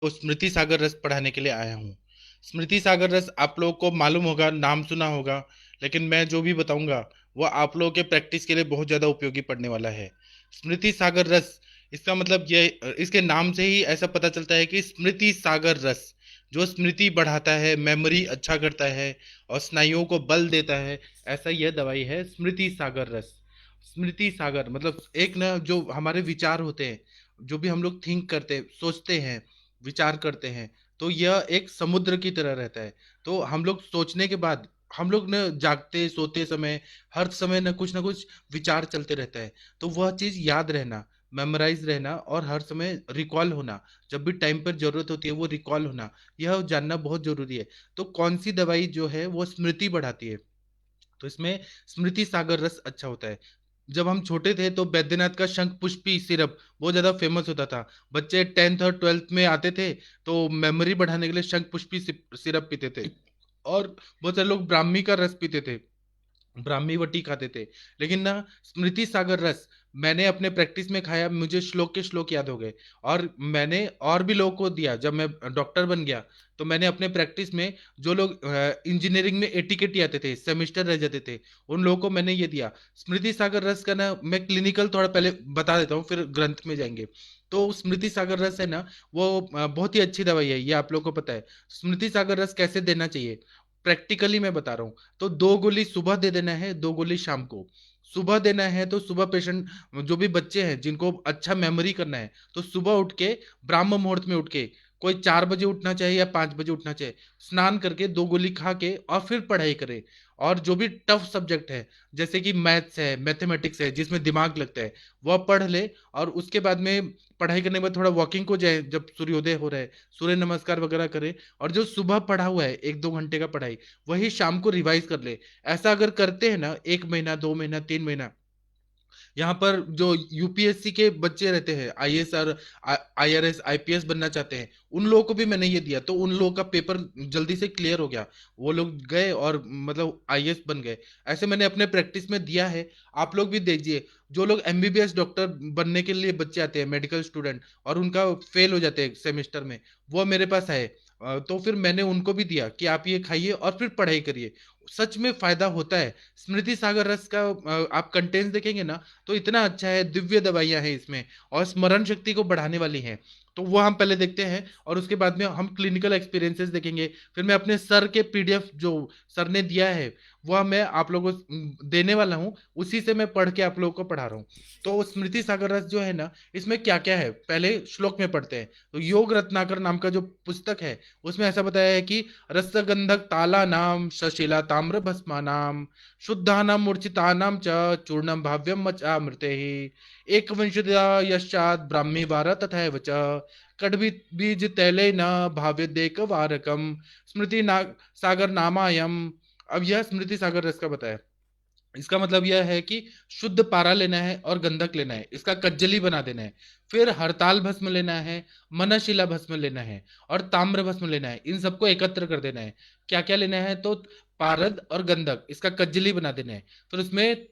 तो स्मृति सागर रस पढ़ाने के लिए आया हूँ। स्मृति सागर रस आप लोगों को मालूम होगा, नाम सुना होगा, लेकिन मैं जो भी बताऊंगा वो आप लोगों के प्रैक्टिस के लिए बहुत ज़्यादा उपयोगी पड़ने वाला है। स्मृति सागर रस, इसका मतलब ये, इसके नाम से ही ऐसा पता चलता है कि स्मृति सागर रस जो स्मृति बढ़ाता है, मेमोरी अच्छा करता है और स्नायुओं को बल देता है, ऐसा यह दवाई है स्मृति सागर रस। स्मृति सागर मतलब एक ना, जो हमारे विचार होते हैं, जो भी हम लोग थिंक करते सोचते हैं, विचार करते हैं, तो यह एक समुद्र की तरह रहता है। तो हम लोग सोचने के बाद, हम लोग न जागते सोते समय, हर समय न कुछ विचार चलते रहता है। तो वह चीज याद रहना, मेमोराइज रहना और हर समय रिकॉल होना, जब भी टाइम पर जरूरत होती है वो रिकॉल होना, यह जानना बहुत जरूरी है। तो कौन सी दवाई जो है वो स्मृति बढ़ाती है, तो इसमें स्मृति सागर रस अच्छा होता है। जब हम छोटे थे तो बैद्यनाथ का शंख पुष्पी सिरप बहुत ज्यादा फेमस होता था। बच्चे 10th और 12th में आते थे तो मेमोरी बढ़ाने के लिए शंख पुष्पी सिरप पीते थे, और बहुत सारे लोग ब्राह्मी का रस पीते थे, ब्राह्मी वटी खाते थे। लेकिन ना, स्मृति सागर रस मैंने अपने प्रैक्टिस में खाया, मुझे श्लोक के श्लोक याद हो गए, और मैंने और भी लोगों को दिया। जब मैं डॉक्टर बन गया तो मैंने अपने प्रैक्टिस में, जो लोग इंजीनियरिंग में एटीकेटी आते थे, सेमेस्टर रह जाते थे, उन लोगों को मैंने ये दिया स्मृति सागर रस का ना। मैं क्लिनिकल थोड़ा पहले बता देता हूँ, फिर ग्रंथ में जाएंगे। तो स्मृति सागर रस है ना, वो बहुत ही अच्छी दवाई है, ये आप लोग को पता है। स्मृति सागर रस कैसे देना चाहिए, प्रैक्टिकली मैं बता रहा हूँ। तो 2 गोली सुबह दे देना है, 2 गोली शाम को। सुबह देना है तो सुबह पेशेंट, जो भी बच्चे हैं जिनको अच्छा मेमोरी करना है, तो सुबह उठ के, ब्राह्म मुहूर्त में उठ के, कोई 4 बजे उठना चाहिए या 5 बजे उठना चाहिए, स्नान करके 2 गोली खा के और फिर पढ़ाई करे। और जो भी टफ सब्जेक्ट है, जैसे कि मैथ्स है, मैथमेटिक्स है, जिसमें दिमाग लगता है, वह पढ़ ले। और उसके बाद में पढ़ाई करने के बाद थोड़ा वॉकिंग को जाए, जब सूर्योदय हो रहा है, सूर्य नमस्कार वगैरह करे। और जो सुबह पढ़ा हुआ है 1-2 घंटे का पढ़ाई, वही शाम को रिवाइज कर ले। ऐसा अगर करते हैं ना, 1 महीना, 2 महीना, 3 महीना, यहाँ पर जो यूपीएससी के बच्चे रहते हैं, आईएएस और आईआरएस आईपीएस बनना चाहते हैं, उन लोगों को भी मैंने ये दिया, तो उन लोगों का पेपर जल्दी से क्लियर हो गया। वो लोग गए और मतलब आईएएस बन गए। ऐसे मैंने अपने प्रैक्टिस में दिया है। आप लोग भी दीजिए। जो लोग एमबीबीएस डॉक्टर बनने के लिए बच्चे आते हैं, मेडिकल स्टूडेंट, और उनका फेल हो जाते हैं सेमेस्टर में, वो मेरे पास आए। तो फिर मैंने उनको भी दिया कि आप ये खाइए और फिर पढ़ाई करिए। सच में फायदा होता है। स्मृति सागर रस का आप कंटेंट्स देखेंगे ना, तो इतना अच्छा है, दिव्य दवाइयां हैं इसमें, और स्मरण शक्ति को बढ़ाने वाली हैं। तो वो हम पहले देखते हैं, और उसके बाद में हम क्लिनिकल एक्सपीरियंसेस देखेंगे। फिर मैं अपने सर के पीडीएफ जो सर ने दिया है, वह मैं आप लोगों को देने वाला हूँ, उसी से मैं पढ़ के आप लोगों को पढ़ा रहा हूँ। तो स्मृति सागर रस जो है ना, इसमें क्या क्या है पहले श्लोक में पढ़ते हैं। तो योग रत्नाकर नाम का जो पुस्तक है, उसमें ऐसा बताया है कि रसगंधक ताला नाम सशिला ताम्र भस्मा नाम शुद्धानां मूर्छितानां च चूर्णं भाव्यं मचामृतैः एकविंशतिः यश्चात् ब्राह्मी वार तथैव च कडबी बीज तैलेन भाव्यदेकवारकम् स्मृति ना सागर नामायम। अब यह स्मृति सागर रस का बताया। इसका मतलब यह है कि शुद्ध पारा लेना है और गंधक लेना है, इसका कज्जली बना देना है। फिर हरताल भस्म लेना है, मनशिला भस्म लेना है, और ताम्र भस्म लेना है। इन सबको एकत्र कर देना है। क्या क्या लेना है, तो पारद और गंधक, इसका कज्जली बना देना है। फिर उसमें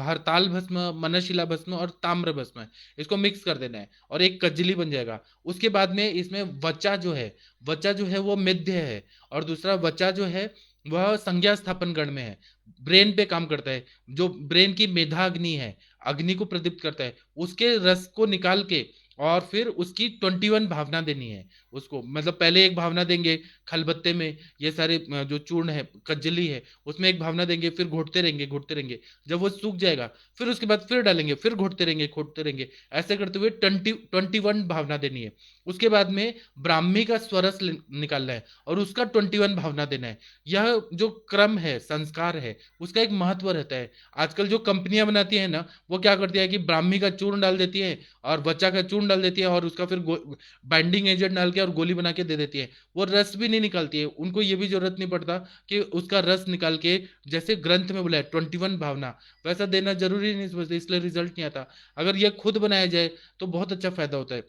हरताल भस्म, मनशिला भस्म और ताम्र भस्म है, इसको मिक्स कर देना है और एक कज्जली बन जाएगा। उसके बाद में इसमें वचा जो है, वचा जो है वो मिथ्य है, और दूसरा वचा जो है वह संज्ञा स्थापन गण में है, ब्रेन पे काम करता है। जो ब्रेन की मेधा अग्नि है, अग्नि को प्रदीप्त करता है, उसके रस को निकाल के और फिर उसकी 21 भावना देनी है उसको। मतलब पहले एक भावना देंगे खलबत्ते में, ये सारे जो चूर्ण है, कज्जली है, उसमें एक भावना देंगे, फिर घोटते रहेंगे घोटते रहेंगे, जब वो सूख जाएगा फिर उसके बाद फिर डालेंगे, फिर घोटते रहेंगे घोटते रहेंगे। ऐसे करते हुए 21 भावना देनी है। उसके बाद में ब्राह्मी का स्वरस निकालना है और उसका 21 भावना देना है। यह जो क्रम है, संस्कार है, उसका एक महत्व रहता है। आजकल जो कंपनियां बनाती है ना, वो क्या करती है कि ब्राह्मी का चूर्ण डाल देती है और बच्चा का चूर्ण डाल देती है, और उसका फिर बाइंडिंग एजेंट डाल के और गोली बना के दे देती है। वो रस भी नहीं निकालती है, उनको ये भी जरूरत नहीं पड़ता कि उसका रस निकाल के, जैसे ग्रंथ में बोला है 21 भावना, वैसा देना जरूरी नहीं समझते, इसलिए रिजल्ट नहीं आता। अगर ये खुद बनाया जाए तो बहुत अच्छा फायदा होता है।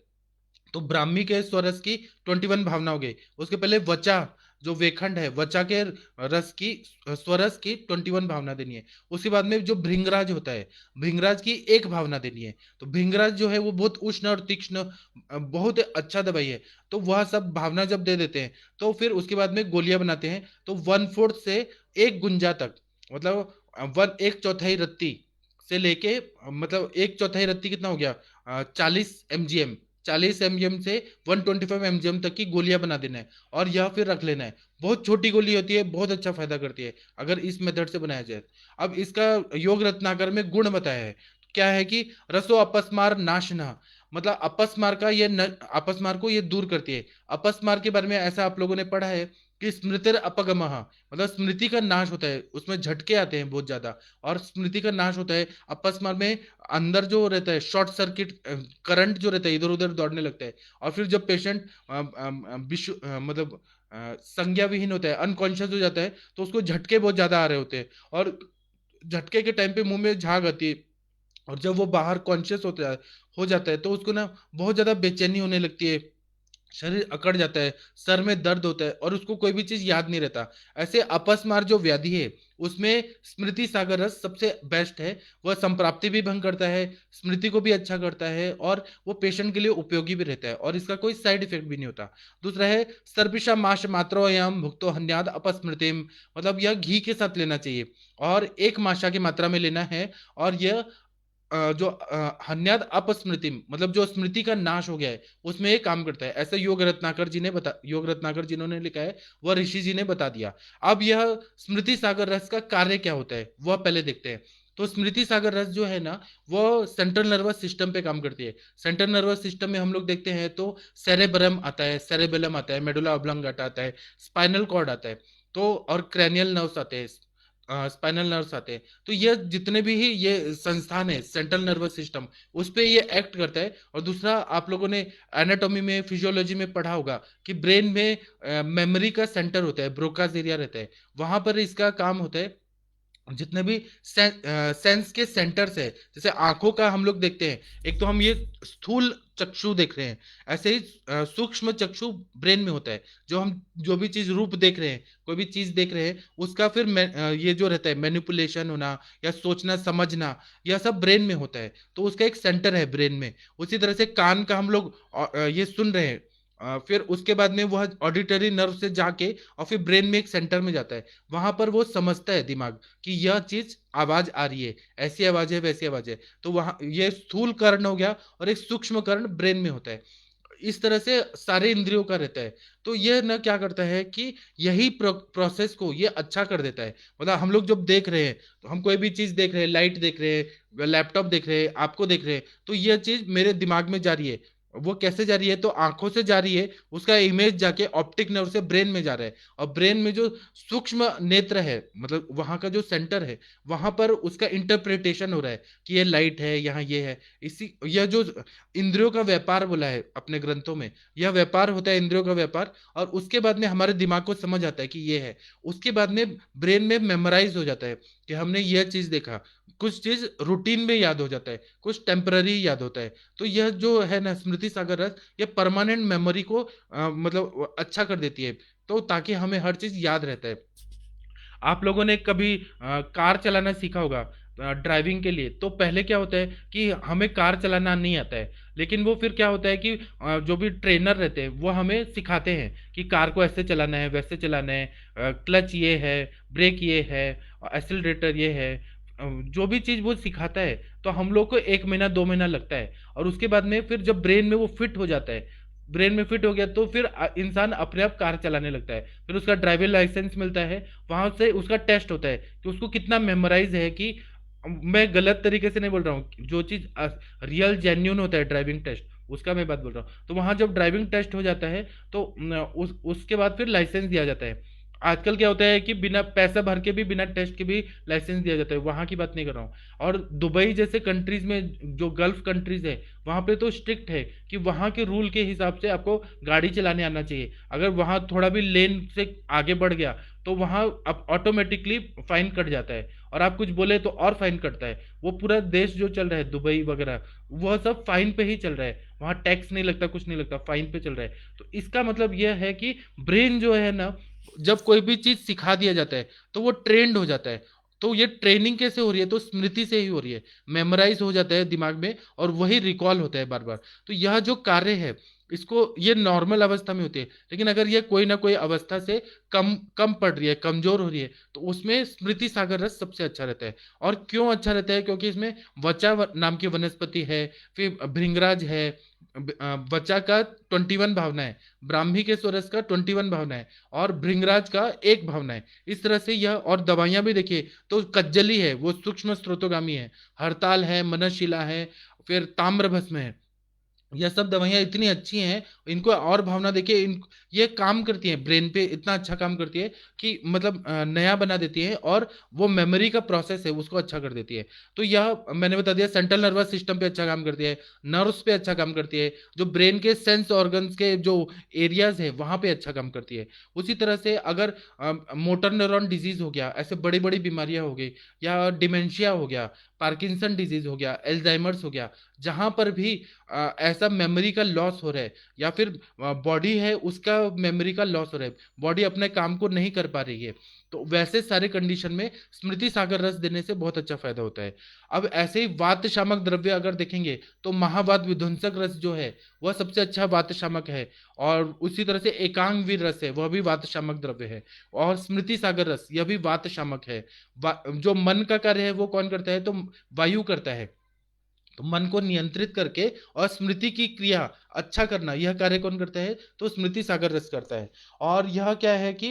तो ब्राह्मी के स्वरस की 21 भावना हो गई। उसके पहले वचा, जो वेखंड है, वचा के रस की, स्वरस की 21 भावना देनी है। उसके बाद में जो भृंगराज होता है, भृंगराज की एक भावना देनी है। तो भृंगराज जो है वो बहुत उष्ण और तीक्ष्ण, बहुत अच्छा दवाई है। तो वह सब भावना जब दे देते हैं, तो फिर उसके बाद में गोलियां बनाते हैं। तो 1/4 से एक गुंजा तक, मतलब वन एक चौथाई रत्ती से लेके, मतलब एक चौथाई रत्ती कितना हो गया, 40 mgm, 40 mgm से 125 mgm तक की गोलियां बना देना है, और यह फिर रख लेना है। बहुत छोटी गोली होती है, बहुत अच्छा फायदा करती है अगर इस मेथड से बनाया जाए। अब इसका योग रत्नाकर में गुण बताया है। क्या है कि रसो अपस्मार नाशना, मतलब अपस्मार का ये अपस्मार को ये दूर करती है। अपस्मार के बारे में ऐसा आप लोगों ने पढ़ा है कि स्मृतिर अपगमः, मतलब स्मृति का नाश होता है, उसमें झटके आते हैं बहुत ज्यादा, और स्मृति का नाश होता है। अपस्मार में अंदर जो रहता है शॉर्ट सर्किट करंट जो रहता है, इधर उधर दौड़ने लगता है। और फिर जब पेशेंट विश्व मतलब संज्ञा विहीन होता है, अनकॉन्शियस हो जाता है, तो उसको झटके बहुत ज्यादा आ रहे होते हैं, और झटके के टाइम पे मुंह में झाग आती है। और जब वो बाहर कॉन्शियस होता है, हो जाता है, तो उसको ना बहुत ज्यादा बेचैनी होने लगती है, शरीर अकड़ जाता है, सर में दर्द होता है, और उसको कोई भी चीज याद नहीं रहता। ऐसे अपस्मार जो व्याधि है, उसमें स्मृति सागर रस सबसे बेस्ट है। वह संप्राप्ति भी भंग करता है, स्मृति को भी अच्छा करता है, और वो पेशेंट के लिए उपयोगी भी रहता है, और इसका कोई साइड इफेक्ट भी नहीं होता। दूसरा है सर्पिशा माश मात्रोयम भुक्तो हन्याद अपस्मृतिम, मतलब यह घी के साथ लेना चाहिए, और एक माशा की मात्रा में लेना है। और यह जो हन्याद अपस्मृति, मतलब जो स्मृति का नाश हो गया है, उसमें ये काम करता है। ऐसा योग रत्नाकर जिन्होंने लिखा है, वह ऋषि जी ने बता दिया। अब यह स्मृति सागर रस का कार्य क्या होता है, वह पहले देखते हैं। तो स्मृति सागर रस जो है ना, वो सेंट्रल नर्वस सिस्टम पे काम करती है। सेंट्रल नर्वस सिस्टम में हम लोग देखते हैं तो सेरेब्रम आता है, सेरेबेलम आता है, मेडुला ऑब्लांगेटा आता है, स्पाइनल कॉर्ड आता है, तो और क्रैनियल नर्व्स आते हैं, स्पाइनल नर्व्स आते हैं। तो ये जितने भी ही ये संस्थान है सेंट्रल नर्वस सिस्टम, उस पे ये एक्ट करता है। और दूसरा, आप लोगों ने एनाटॉमी में, फिजियोलॉजी में पढ़ा होगा कि ब्रेन में मेमोरी का सेंटर होता है, ब्रोकास एरिया रहता है, वहां पर इसका काम होता है। जितने भी सेंस के सेंटर्स है, जैसे आंखों का हम लोग देखते हैं, एक तो हम ये स्थूल चक्षु देख रहे हैं, ऐसे ही सूक्ष्म चक्षु ब्रेन में होता है। जो हम जो भी चीज रूप देख रहे हैं, कोई भी चीज देख रहे हैं, उसका फिर ये जो रहता है मैनिपुलेशन होना या सोचना समझना, यह सब ब्रेन में होता है। तो उसका एक सेंटर है ब्रेन में। उसी तरह से कान का हम लोग ये सुन रहे हैं, फिर उसके बाद में वह ऑडिटरी नर्व से जाके और फिर ब्रेन में एक सेंटर में जाता है। वहां पर वो समझता है दिमाग कि यह चीज आवाज आ रही है, ऐसी आवाज है, वैसी आवाज है। तो वहां ये स्थूल कर्ण हो गया, और एक सूक्ष्म कर्ण ब्रेन में होता है। इस तरह से सारे इंद्रियों का रहता है। तो ये ना क्या करता है कि यही प्रोसेस को ये अच्छा कर देता है। मतलब हम लोग जब देख रहे हैं, तो हम कोई भी चीज देख रहे हैं, लाइट देख रहे हैं, लैपटॉप देख रहे हैं, आपको देख रहे हैं, तो यह चीज मेरे दिमाग में जा रही है। वो कैसे जा रही है, तो आंखों से जा रही है, उसका इमेज जाके ऑप्टिक नर्व से ब्रेन में जा रहा है, और ब्रेन में जो सूक्ष्म नेत्र है, मतलब वहां का जो सेंटर है, वहां पर उसका इंटरप्रिटेशन हो रहा है कि ये लाइट है, यहाँ ये है। इसी यह जो इंद्रियों का व्यापार बोला है अपने ग्रंथों में, यह व्यापार होता है इंद्रियों का व्यापार। और उसके बाद में हमारे दिमाग को समझ आता है कि ये है। उसके बाद में ब्रेन में मेमोराइज हो जाता है कि हमने यह चीज देखा। कुछ चीज रूटीन में याद हो जाता है, कुछ टेम्पररी याद होता है। तो यह जो है ना स्मृति सागर रस, ये परमानेंट मेमोरी को मतलब अच्छा कर देती है। तो ताकि हमें हर चीज याद रहता है। आप लोगों ने कभी कार चलाना सीखा होगा ड्राइविंग के लिए। तो पहले क्या होता है कि हमें कार चलाना नहीं आता है, लेकिन वो फिर क्या होता है कि जो भी ट्रेनर रहते हैं वो हमें सिखाते हैं कि कार को ऐसे चलाना है, वैसे चलाना है, क्लच ये है, ब्रेक ये है, एक्सीलरेटर ये है, जो भी चीज़ वो सिखाता है। तो हम लोग को 1 महीना 2 महीना लगता है, और उसके बाद में फिर जब ब्रेन में वो फिट हो जाता है, ब्रेन में फिट हो गया, तो फिर इंसान अपने आप कार चलाने लगता है। फिर उसका ड्राइविंग लाइसेंस मिलता है, वहां से उसका टेस्ट होता है कि उसको कितना मेमोराइज है। कि मैं गलत तरीके से नहीं बोल रहा हूँ, जो चीज रियल जेन्यून होता है ड्राइविंग टेस्ट, उसका मैं बात बोल रहा हूँ। तो वहां जब ड्राइविंग टेस्ट हो जाता है, तो उसके बाद फिर लाइसेंस दिया जाता है। आजकल क्या होता है कि बिना पैसा भर के भी, बिना टेस्ट के भी लाइसेंस दिया जाता है, वहां की बात नहीं कर रहा हूँ। और दुबई जैसे कंट्रीज में, जो गल्फ कंट्रीज है, वहां पे तो स्ट्रिक्ट है कि वहां के रूल के हिसाब से आपको गाड़ी चलाने आना चाहिए। अगर वहां थोड़ा भी लेन से आगे बढ़ गया, तो वहां अब ऑटोमेटिकली फाइन कट जाता है, और आप कुछ बोले तो और फाइन कटता है। वो पूरा देश जो चल रहा है दुबई वगैरह, वह सब फाइन पे ही चल रहा है। वहां टैक्स नहीं लगता, कुछ नहीं लगता, फाइन पे चल रहा है। तो इसका मतलब यह है कि ब्रेन जो है ना, जब कोई भी चीज सिखा दिया जाता है तो वो ट्रेंड हो जाता है। तो ये ट्रेनिंग कैसे हो रही है? तो स्मृति से ही हो रही है। मेमोराइज हो जाता है दिमाग में और वही रिकॉल होता है बार बार। तो यह जो कार्य है, इसको ये नॉर्मल अवस्था में होती है, लेकिन अगर ये कोई ना कोई अवस्था से कम कम पड़ रही है, कमजोर हो रही है, तो उसमें स्मृति सागर रस सबसे अच्छा रहता है। और क्यों अच्छा रहता है? क्योंकि इसमें वचा नाम की वनस्पति है, फिर भृंगराज है, वचा का 21 भावना है, ब्राह्मी के स्वरस का 21 भावना है, और भृंगराज का एक भावना है। इस तरह से यह, और दवाइयां भी देखिए तो कज्जली है, वो सूक्ष्म स्रोतोगामी है, हरताल है, मनशिला है, फिर ताम्रभस्म है। यह सब दवाइयाँ इतनी अच्छी हैं, इनको और भावना देखिए, इन ये काम करती हैं ब्रेन पे, इतना अच्छा काम करती है कि मतलब नया बना देती है, और वो मेमोरी का प्रोसेस है उसको अच्छा कर देती है। तो यह मैंने बता दिया, सेंट्रल नर्वस सिस्टम पे अच्छा काम करती है, नर्व्स पे अच्छा काम करती है, जो ब्रेन के सेंस ऑर्गन्स के जो एरियाज है वहां पे अच्छा काम करती है। उसी तरह से अगर मोटर न्यूरॉन डिजीज हो गया, ऐसे बड़ी बड़ी बीमारियां हो गई, या डिमेंशिया हो गया, पार्किंसन डिजीज हो गया, एल्जाइमर्स हो गया, जहां पर भी ऐसा मेमोरी का लॉस हो रहा है, या फिर बॉडी है उसका मेमोरी का लॉस हो रहा है, बॉडी अपने काम को नहीं कर पा रही है, तो वैसे सारे कंडीशन में स्मृति सागर रस देने से बहुत अच्छा फायदा होता है। अब ऐसे ही वात शामक द्रव्य अगर देखेंगे तो महावात विध्वंसक रस जो है वह सबसे अच्छा वात शामक है, और उसी तरह से एकांग वीर रस है, वह भी वात शामक द्रव्य है, और स्मृति सागर रस यह भी वात शामक है। जो मन का कार्य है वो कौन करता है? तो वायु करता है। तो मन को नियंत्रित करके और स्मृति की क्रिया अच्छा करना, यह कार्य कौन करता है? तो स्मृति सागर रस करता है। और यह क्या है कि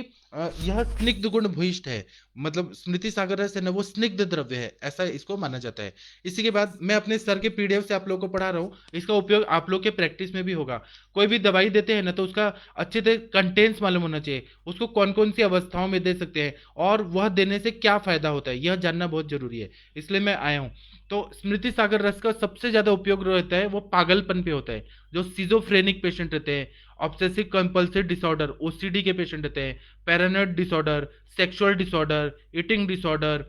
यह स्निग्ध गुण भूयिष्ठ है, मतलब स्मृति सागर रस है ना, वो स्निग्ध द्रव्य है, ऐसा इसको माना जाता है। इसी के बाद मैं अपने सर के पीडीएफ से आप लोगों को पढ़ा रहा हूँ, इसका उपयोग आप लोग के प्रैक्टिस में भी होगा। कोई भी दवाई देते हैं ना, तो उसका अच्छे से कंटेंट्स मालूम होना चाहिए, उसको कौन कौन सी अवस्थाओं में दे सकते हैं, और वह देने से क्या फायदा होता है, यह जानना बहुत जरूरी है, इसलिए मैं आया हूँ। तो स्मृति सागर रस का सबसे ज्यादा उपयोग रहता है वो पागलपन पे होता है, जो सिजोफ्रेनिक पेशेंट रहते हैं, ऑब्सेसिव कंपल्सिव डिसऑर्डर ओसीडी के पेशेंट रहते हैं, paranoid disorder, sexual disorder, eating disorder,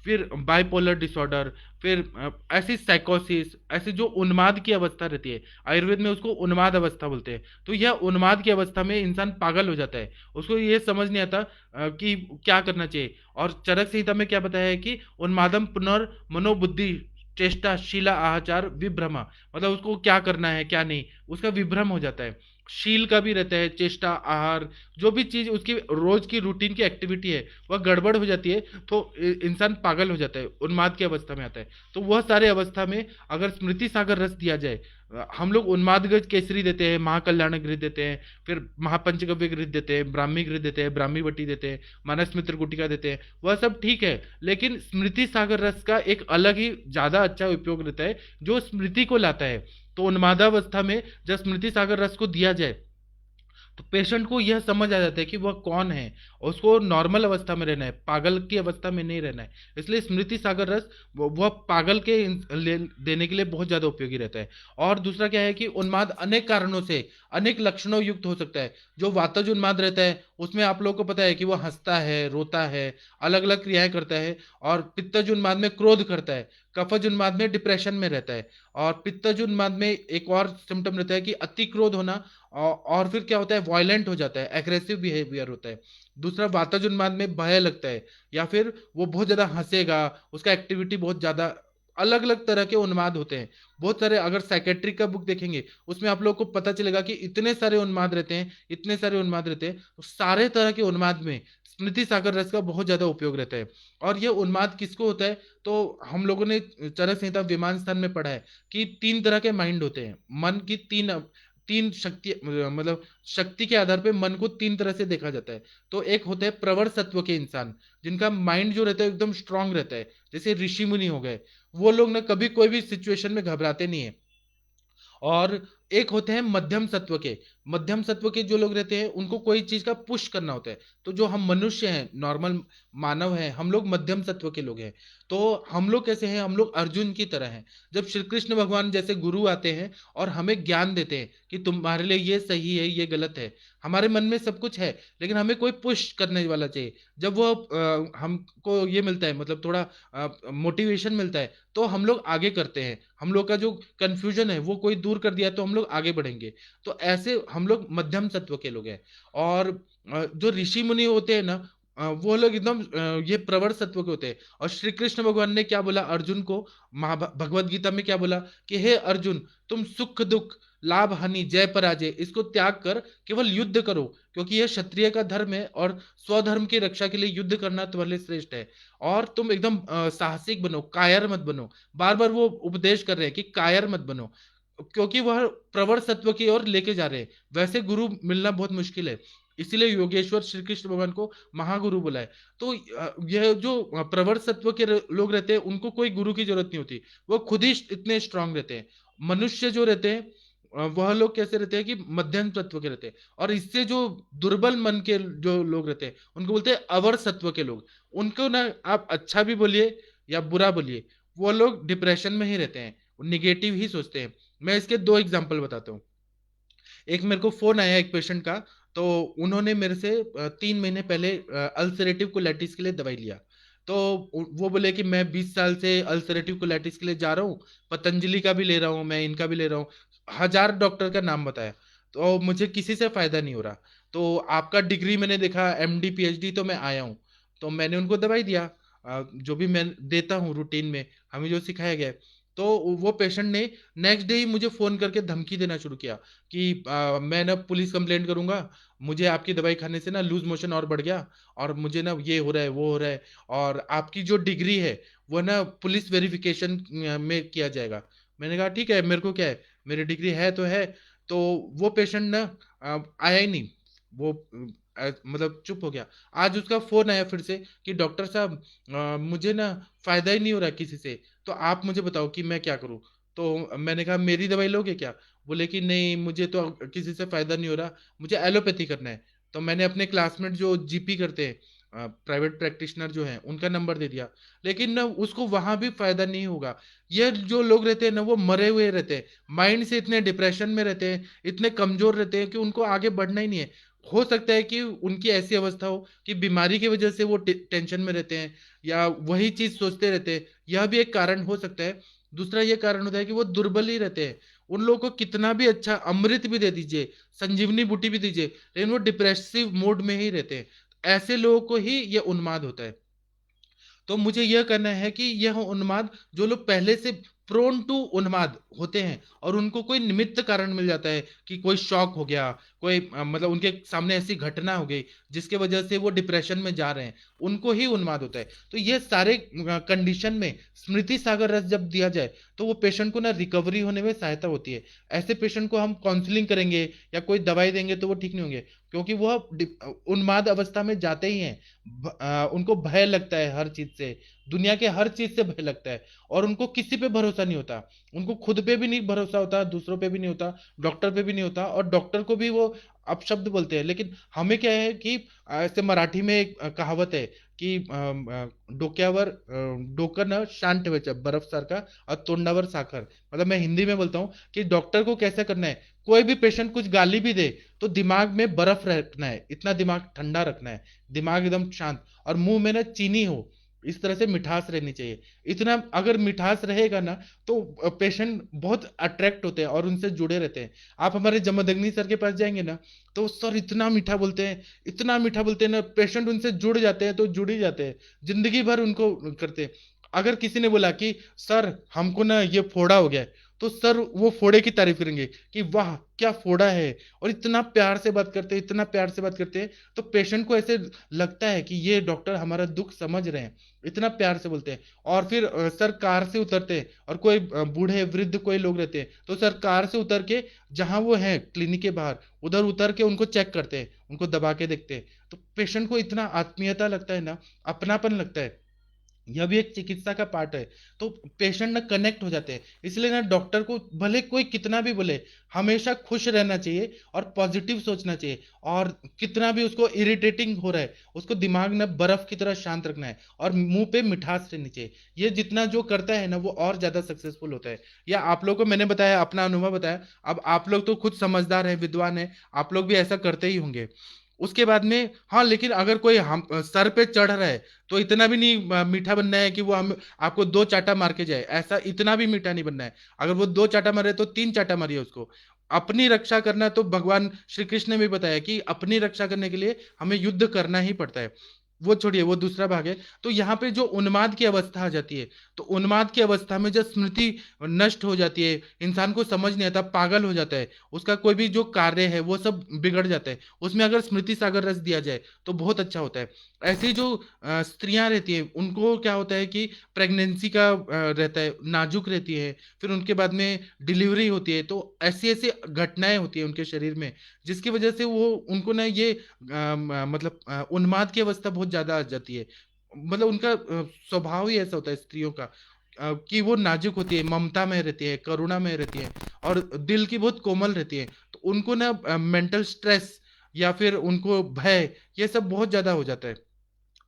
फिर बाइपोलर डिसऑर्डर, फिर ऐसी साइकोसिस, ऐसी जो उन्माद की अवस्था रहती है, आयुर्वेद में उसको उन्माद अवस्था बोलते हैं। तो यह उन्माद की अवस्था में इंसान पागल हो जाता है, उसको ये समझ नहीं आता कि क्या करना चाहिए। और चरक संहिता में क्या बताया है कि उन्मादम पुनर् मनोबुद्धि चेष्टा शीला आचार विभ्रमा, मतलब उसको क्या करना है क्या नहीं, उसका विभ्रम हो जाता है। शील का भी रहता है, चेष्टा, आहार, जो भी चीज उसकी रोज की रूटीन की एक्टिविटी है वह गड़बड़ हो जाती है, तो इंसान पागल हो जाता है, उन्माद की अवस्था में आता है। तो वह सारे अवस्था में अगर स्मृति सागर रस दिया जाए, हम लोग उन्मादगज केसरी देते हैं, महाकल्याण घृत देते हैं, फिर महापंचगव्य घृत देते हैं, ब्राह्मी घृत देते हैं, ब्राह्मी बटी देते हैं, मानस मित्र गुटिका देते हैं, वह सब ठीक है, लेकिन स्मृति सागर रस का एक अलग ही ज्यादा अच्छा उपयोग रहता है, जो स्मृति को लाता है। तो उन्मादावस्था में जब स्मृति सागर रस को दिया जाए, तो पेशेंट को यह समझ आ जाता है कि वह कौन है, उसको नॉर्मल अवस्था में रहना है, पागल की अवस्था में नहीं रहना है। इसलिए स्मृति सागर रस वह पागल के देने के लिए बहुत ज्यादा उपयोगी रहता है। और दूसरा क्या है कि उन्माद अनेक कारणों से, अनेक लक्षणों युक्त हो सकता है। जो वातज उन्माद रहता है उसमें आप लोगों को पता है कि वह हंसता है, रोता है, अलग अलग क्रियाएं करता है, और पित्तज उन्माद में क्रोध करता है, कफज उन्माद में डिप्रेशन में रहता है, और पित्तज उन्माद में एक और सिम्टम रहता है कि अति क्रोध होना, और फिर क्या होता है, वायलेंट हो जाता है, एग्रेसिव बिहेवियर होता है। दूसरा वातज उन्माद में भय लगता है, या फिर वो बहुत ज्यादा हंसेगा, उसका एक्टिविटी बहुत ज्यादा, अलग अलग तरह के उन्माद होते हैं बहुत सारे। अगर साइकेट्रिक का बुक देखेंगे उसमें आप लोग को पता चलेगा कि इतने सारे उन्माद रहते हैं, इतने सारे उन्माद रहते हैं, तो सारे तरह के उन्माद में स्मृति सागर रस का बहुत ज्यादा उपयोग रहता है। और ये उन्माद किसको होता है? तो हम लोगों ने चरक संहिता विमान स्थान में पढ़ा है कि तीन तरह के माइंड होते हैं, मन की तीन तीन शक्ति, मतलब शक्ति के आधार पे मन को तीन तरह से देखा जाता है। तो एक होते हैं प्रवर सत्व के इंसान, जिनका माइंड जो रहता है एकदम स्ट्रांग रहता है, जैसे ऋषि मुनि हो गए, वो लोग ना कभी कोई भी सिचुएशन में घबराते नहीं है। और एक होते हैं मध्यम सत्व के, मध्यम सत्व के जो लोग रहते हैं उनको कोई चीज का पुश करना होता है। तो जो हम मनुष्य हैं, नॉर्मल मानव हैं, हम लोग मध्यम सत्व के लोग हैं। तो हम लोग कैसे हैं? हम लोग अर्जुन की तरह हैं। जब श्री कृष्ण भगवान जैसे गुरु आते हैं और हमें ज्ञान देते हैं कि तुम्हारे लिए ये सही है, ये गलत है, हमारे मन में सब कुछ है, लेकिन हमें कोई पुश करने वाला चाहिए। जब वो हमको ये मिलता है, मतलब थोड़ा मोटिवेशन मिलता है, तो हम लोग आगे करते हैं। हम लोग का जो कंफ्यूजन है वो कोई दूर कर दिया तो हम लोग लोग आगे बढ़ेंगे। तो ऐसे हम लोग मध्यम सत्व के लोग हैं। और जो ऋषि मुनि होते हैं ना, वो लोग एकदम ये प्रवर सत्व के होते हैं। और श्री कृष्ण भगवान ने क्या बोला अर्जुन को, भगवत गीता में क्या बोला कि हे अर्जुन, तुम सुख दुख, लाभ हानि, जय पराजय, इसको त्याग कर केवल युद्ध करो, क्योंकि यह क्षत्रिय का धर्म है और स्वधर्म की रक्षा के लिए युद्ध करना तुम्हारे लिए श्रेष्ठ है। और तुम एकदम साहसिक बनो, कायर मत बनो। बार बार वो उपदेश कर रहे हैं कि कायर मत बनो, क्योंकि वह प्रवर सत्व की ओर लेके जा रहे हैं। वैसे गुरु मिलना बहुत मुश्किल है, इसीलिए योगेश्वर श्री कृष्ण भगवान को महागुरु बुला है। तो यह जो प्रवर सत्व के लोग रहते हैं उनको कोई गुरु की जरूरत नहीं होती, वो खुद ही इतने स्ट्रांग रहते हैं। मनुष्य जो रहते हैं वह लोग कैसे रहते हैं कि मध्यम तत्व के रहते हैं। और इससे जो दुर्बल मन के जो लोग रहते हैं उनको बोलते हैं अवर सत्व के लोग। उनको ना आप अच्छा भी बोलिए या बुरा बोलिए, वो लोग डिप्रेशन में ही रहते हैं, निगेटिव ही सोचते हैं। मैं इसके दो एग्जांपल बताता हूँ। एक मेरे को फोन आया एक पेशेंट का, तो उन्होंने मेरे से 3 महीने पहले अल्सरेटिव कोलाइटिस के लिए दवाई लिया। तो वो बोले कि मैं 20 साल से अल्सरेटिव कोलाइटिस के लिए जा रहा हूँ, पतंजलि का भी ले रहा हूँ, मैं इनका भी ले रहा हूँ, 1000 डॉक्टर का नाम बताया, तो मुझे किसी से फायदा नहीं हो रहा। तो आपका डिग्री मैंने देखा, एमडी पीएचडी, तो मैं आया हूँ। तो मैंने उनको दवाई दिया, जो भी मैं देता हूँ रूटीन में, हमें जो सिखाया गया है। तो वो पेशेंट ने नेक्स्ट डे ही मुझे फोन करके धमकी देना शुरू किया कि मैं ना पुलिस कंप्लेंट करूंगा, मुझे आपकी दवाई खाने से ना लूज मोशन और बढ़ गया, और मुझे ना ये हो रहा है वो हो रहा है, और आपकी जो डिग्री है वो ना पुलिस वेरिफिकेशन में किया जाएगा। मैंने कहा ठीक है, मेरे को क्या है, मेरी डिग्री है तो है। तो वो पेशेंट ना आया ही नहीं, वो मतलब चुप हो गया। आज उसका फोन आया फिर से कि डॉक्टर साहब, मुझे ना फायदा ही नहीं हो रहा किसी से, तो आप मुझे बताओ कि मैं क्या करूं। तो मैंने कहा मेरी दवाई लोगे क्या? बोले कि नहीं, मुझे तो किसी से फायदा नहीं हो रहा, मुझे एलोपैथी करना है। तो मैंने अपने क्लासमेट जो जीपी करते हैं, प्राइवेट प्रैक्टिशनर जो हैं, उनका नंबर दे दिया। लेकिन ना उसको वहां भी फायदा नहीं होगा। ये जो लोग रहते हैं ना, वो मरे हुए रहते हैं, माइंड से इतने डिप्रेशन में रहते हैं, इतने कमजोर रहते हैं कि उनको आगे बढ़ना ही नहीं है। हो सकता है कि उनकी ऐसी अवस्था हो कि बीमारी की वजह से वो टेंशन में रहते हैं, या वही चीज सोचते रहते हैं, यह भी एक कारण हो सकता है। दूसरा ये कारण होता है कि वो दुर्बल ही रहते हैं। उन लोगों को कितना भी अच्छा अमृत भी दे दीजिए, संजीवनी बूटी भी दीजिए, लेकिन वो डिप्रेसिव मोड में ही रहते हैं। ऐसे लोगों को ही ये उन्माद होता है। तो मुझे यह करना है कि यह उन्माद, जो लोग पहले से प्रोन टू उन्माद होते हैं और उनको कोई निमित्त कारण मिल जाता है कि कोई शॉक हो गया, कोई मतलब उनके सामने ऐसी घटना हो गई जिसके वजह से वो डिप्रेशन में जा रहे हैं, उनको ही उन्माद होता है। तो ये सारे कंडीशन में स्मृति सागर रस जब दिया जाए तो वो पेशेंट को ना रिकवरी होने में सहायता होती है। ऐसे पेशेंट को हम काउंसलिंग करेंगे या कोई दवाई देंगे तो वो ठीक नहीं होंगे, क्योंकि वह उन्माद अवस्था में जाते ही हैं। उनको भय लगता है हर चीज से, दुनिया के हर चीज से भय लगता है, और उनको किसी पे भरोसा नहीं होता। उनको खुद पे भी नहीं भरोसा होता, दूसरों पे भी नहीं होता, डॉक्टर पे भी नहीं होता, और डॉक्टर को भी वो अपशब्द बोलते हैं। लेकिन हमें क्या है कि ऐसे मराठी में एक कहावत है कि डोक्यावर डोकं न शांत ठेवायचं बर्फ सारखा और तोंडावर साखर। मतलब मैं हिंदी में बोलता हूँ कि डॉक्टर को कैसे करना है, कोई भी पेशेंट कुछ गाली भी दे तो दिमाग में बर्फ रखना है, इतना दिमाग ठंडा रखना है, दिमाग एकदम शांत, और मुंह में ना चीनी हो, इस तरह से मिठास रहनी चाहिए। इतना अगर मिठास रहेगा ना, तो पेशेंट बहुत अट्रैक्ट होते हैं और उनसे जुड़े रहते हैं। आप हमारे जमदग्नि सर के पास जाएंगे ना, तो सर इतना मीठा बोलते हैं, इतना मीठा बोलते हैं ना, पेशेंट उनसे जुड़ जाते हैं, तो जुड़ ही जाते हैं, जिंदगी भर उनको करते हैं। अगर किसी ने बोला कि सर हमको ना ये फोड़ा हो गया है, तो सर वो फोड़े की तारीफ करेंगे कि वाह क्या फोड़ा है, और इतना प्यार से बात करते हैं, इतना प्यार से बात करते हैं। तो पेशेंट को ऐसे लगता है कि ये डॉक्टर हमारा दुख समझ रहे हैं, इतना प्यार से बोलते हैं। और फिर सर कार से उतरते हैं, और कोई बूढ़े वृद्ध कोई लोग रहते हैं, तो सर कार से उतर के जहां वो है क्लिनिक के बाहर, उधर उतर के उनको चेक करते हैं, उनको दबा के देखते हैं। तो पेशेंट को इतना आत्मीयता लगता है ना, अपनापन लगता है। यह भी एक चिकित्सा का पार्ट है। तो पेशेंट ना कनेक्ट हो जाते हैं। इसलिए ना डॉक्टर को भले कोई कितना भी बोले, हमेशा खुश रहना चाहिए और पॉजिटिव सोचना चाहिए। और कितना भी उसको इरिटेटिंग हो रहा है, उसको दिमाग ना बर्फ की तरह शांत रखना है, और मुंह पे मिठास रहनी चाहिए। ये जितना जो करता है ना, वो और ज्यादा सक्सेसफुल होता है। या आप लोगों को मैंने बताया, अपना अनुभव बताया, अब आप लोग तो खुद समझदार हैं, विद्वान हैं, आप लोग भी ऐसा करते ही होंगे। उसके बाद में हाँ, लेकिन अगर कोई हम सर पे चढ़ रहा है, तो इतना भी नहीं मीठा बनना है कि वो हम आपको 2 चाटा मार के जाए, ऐसा इतना भी मीठा नहीं बनना है। अगर वो 2 चाटा मारे तो 3 चाटा मारिए उसको। अपनी रक्षा करना, तो भगवान श्री कृष्ण ने भी बताया कि अपनी रक्षा करने के लिए हमें युद्ध करना ही पड़ता है। वो छोड़िए, वो दूसरा भाग है। तो यहाँ पे जो उन्माद की अवस्था आ जाती है, तो उन्माद की अवस्था में जब स्मृति नष्ट हो जाती है, इंसान को समझ नहीं आता, पागल हो जाता है, उसका कोई भी जो कार्य है वो सब बिगड़ जाता है, उसमें अगर स्मृति सागर रस दिया जाए तो बहुत अच्छा होता है। ऐसी जो स्त्रियां रहती है, उनको क्या होता है कि प्रेगनेंसी का रहता है, नाजुक रहती है, फिर उनके बाद में डिलीवरी होती है, तो ऐसी ऐसी घटनाएं होती है उनके शरीर में, जिसकी वजह से वो उनको ना ये मतलब उन्माद की अवस्था बहुत ज्यादा आ जाती है। मतलब उनका स्वभाव ही ऐसा होता है स्त्रियों का, कि वो नाजुक होती है, ममता में रहती है, करुणा में रहती है, और दिल की बहुत कोमल रहती है। तो उनको ना मेंटल स्ट्रेस या फिर उनको भय, ये सब बहुत ज्यादा हो जाता है।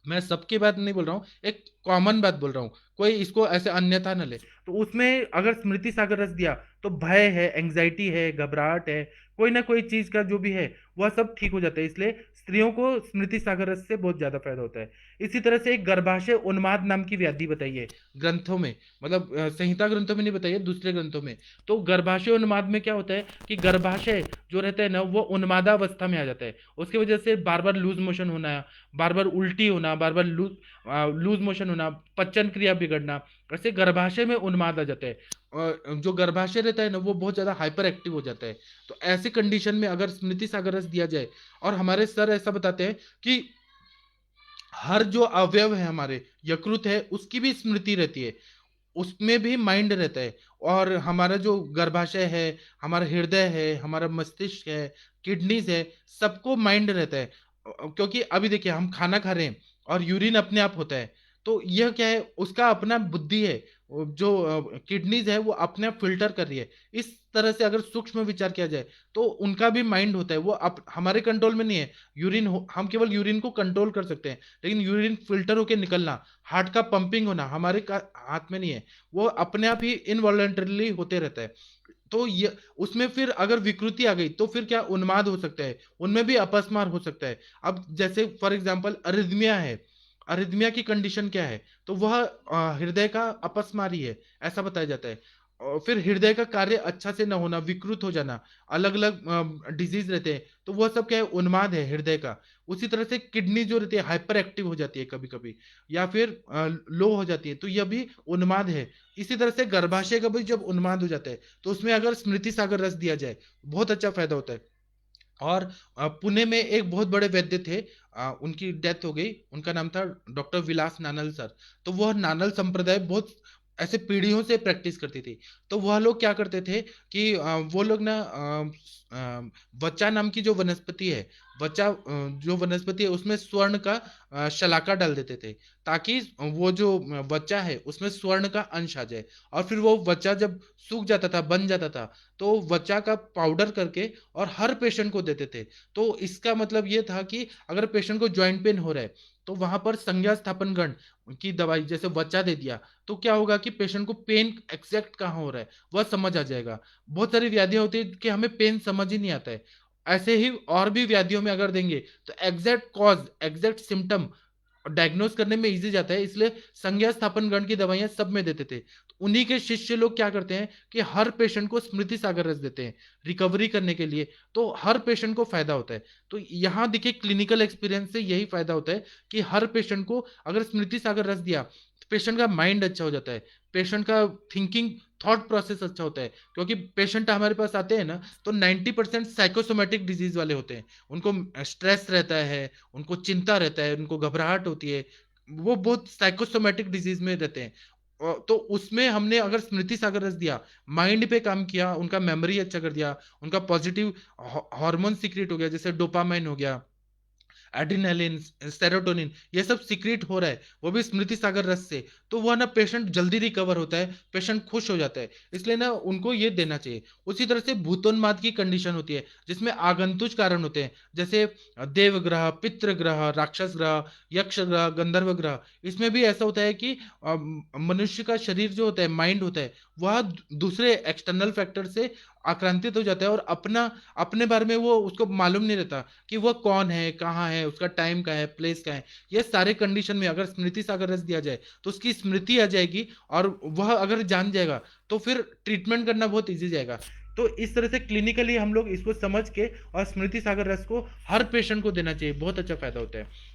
मैं सबकी बात नहीं बोल रहा हूँ, एक कॉमन बात बोल रहा हूँ, कोई इसको ऐसे अन्यथा न ले। तो उसमें अगर स्मृति सागर रस दिया तो भय है, एंग्जाइटी है, घबराहट है, कोई ना कोई चीज का जो भी है वह सब ठीक हो जाता है। इसलिए स्त्रियों को स्मृति सागर रस से बहुत ज्यादा फायदा होता है। इसी तरह से एक गर्भाशय उन्माद नाम की व्याधि बताई है ग्रंथों में, मतलब संहिता ग्रंथों में नहीं बताई है, दूसरे ग्रंथों में। तो गर्भाशय उन्माद में क्या होता है कि गर्भाशय जो रहता है ना वो उन्मादावस्था में आ जाता है, उसकी वजह से बार बार लूज मोशन होना, बार बार उल्टी होना, बार बार लूज मोशन होना, पचन क्रिया बिगड़ना, ऐसे गर्भाशय में उन्माद आ जाता है। जो गर्भाशय रहता है ना वो बहुत ज्यादा हाइपर एक्टिव हो जाता है। तो ऐसी कंडीशन में अगर स्मृति सागर रस दिया जाए, और हमारे सर ऐसा बताते हैं कि हर जो अवयव है हमारे, यकृत है, उसकी भी स्मृति रहती है, उसमें भी माइंड रहता है। और हमारा जो गर्भाशय है, हमारा हृदय है, हमारा मस्तिष्क है, किडनीज है, सबको माइंड रहता है। क्योंकि अभी देखिए हम खाना खा रहे हैं और यूरिन अपने आप होता है, तो यह क्या है, उसका अपना बुद्धि है। वो जो किडनीज है वो अपने आप फिल्टर कर रही है। इस तरह से अगर सूक्ष्म विचार किया जाए तो उनका भी माइंड होता है, वो हमारे कंट्रोल में नहीं है। हम केवल यूरिन को कंट्रोल कर सकते हैं, लेकिन यूरिन फिल्टर होके निकलना, हार्ट का पंपिंग होना हमारे हाथ में नहीं है, वो अपने आप ही इनवॉलंटरली होते रहता है। तो ये उसमें फिर अगर विकृति आ गई तो फिर क्या उन्माद हो सकता है, उनमें भी अपस्मार हो सकता है। अब जैसे फॉर एग्जांपल अरिथमिया है, अरिथमिया की कंडीशन क्या है, तो वह हृदय का अपस्मार ही है, ऐसा बताया जाता है। और फिर हृदय का कार्य अच्छा से न होना, विकृत हो जाना, अलग अलग डिजीज रहते हैं, तो वह सब क्या है, उन्माद है हृदय का। उसी तरह से किडनी जो रहती है हाइपर एक्टिव हो जाती है कभी कभी, या फिर लो हो जाती है, तो यह भी उन्माद है। इसी तरह से गर्भाशय का भी जब उन्माद हो जाता है तो उसमें अगर स्मृति सागर रस दिया जाए बहुत अच्छा फायदा होता है। और पुणे में एक बहुत बड़े वैद्य थे, उनकी डेथ हो गई, उनका नाम था डॉक्टर विलास नानल सर। तो वह नानल संप्रदाय बहुत ऐसे पीढ़ियों से प्रैक्टिस करती थी। तो वह लोग क्या करते थे कि वो लोग ना वचा नाम की जो वनस्पति है, वचा जो वनस्पति है उसमें स्वर्ण का शलाका डाल देते थे, ताकि वो जो वचा है उसमें स्वर्ण का अंश आ जाए। और फिर वो वचा जब सूख जाता था, बन जाता था, तो वचा का पाउडर करके और हर पेशेंट को देते थे। तो इसका मतलब ये था कि अगर पेशेंट को ज्वाइंट पेन हो रहा है तो वहां पर संज्ञा स्थापन गण की दवाई जैसे वचा दे दिया, तो क्या होगा कि पेशेंट को पेन एग्जैक्ट कहाँ हो रहा है वह समझ आ जाएगा। बहुत सारी व्याधियां होती है कि हमें पेन समझ ही नहीं आता है, ऐसे ही और भी व्याधियों में अगर देंगे तो exact cause, exact symptom diagnose करने में इजी जाता है। इसलिए संज्ञा स्थापन गण की दवाइयां सब में देते थे। तो उन्हीं के शिष्य लोग क्या करते हैं कि हर पेशेंट को स्मृति सागर रस देते हैं रिकवरी करने के लिए, तो हर पेशेंट को फायदा होता है। तो यहाँ देखिए क्लिनिकल एक्सपीरियंस से यही फायदा होता है कि हर पेशेंट को अगर स्मृति सागर रस दिया तो पेशेंट का माइंड अच्छा हो जाता है, पेशेंट का थिंकिंग थॉट प्रोसेस अच्छा होता है। क्योंकि पेशेंट हमारे पास आते हैं ना, तो 90% साइकोसोमेटिक डिजीज वाले होते हैं, उनको स्ट्रेस रहता है, उनको चिंता रहता है, उनको घबराहट होती है, वो बहुत साइकोसोमेटिक डिजीज में रहते हैं। तो उसमें हमने अगर स्मृति सागर रस दिया, माइंड पे काम किया, उनका मेमोरी अच्छा कर दिया, उनका पॉजिटिव हार्मोन सीक्रेट हो गया, जैसे डोपामाइन हो गया, एड्रिनलिन, सेरोटोनिन, ये सब सीक्रेट हो रहा है वो भी स्मृति सागर रस से, तो वह ना पेशेंट जल्दी रिकवर होता है, पेशेंट खुश हो जाता है। इसलिए ना उनको ये देना चाहिए। उसी तरह से भूतोन्माद की कंडीशन होती है जिसमें आगंतुक कारण होते हैं, जैसे देवग्रह, पितृ ग्रह, राक्षस ग्रह, यक्ष ग्रह, गंधर्व ग्रह। इसमें भी ऐसा होता है कि मनुष्य का शरीर जो होता है, माइंड होता है, वह दूसरे एक्सटर्नल फैक्टर से आक्रांतित हो जाता है, और अपना अपने बारे में वो उसको मालूम नहीं रहता कि वह कौन है, कहाँ है, उसका टाइम का है, प्लेस का है। ये सारे कंडीशन में अगर स्मृति सागर रस दिया जाए तो उसकी स्मृति आ जाएगी, और वह अगर जान जाएगा तो फिर ट्रीटमेंट करना बहुत इजी जाएगा। तो इस तरह से क्लिनिकली हम लोग इसको समझ के और स्मृति सागर रस को हर पेशेंट को देना चाहिए, बहुत अच्छा फायदा होता है।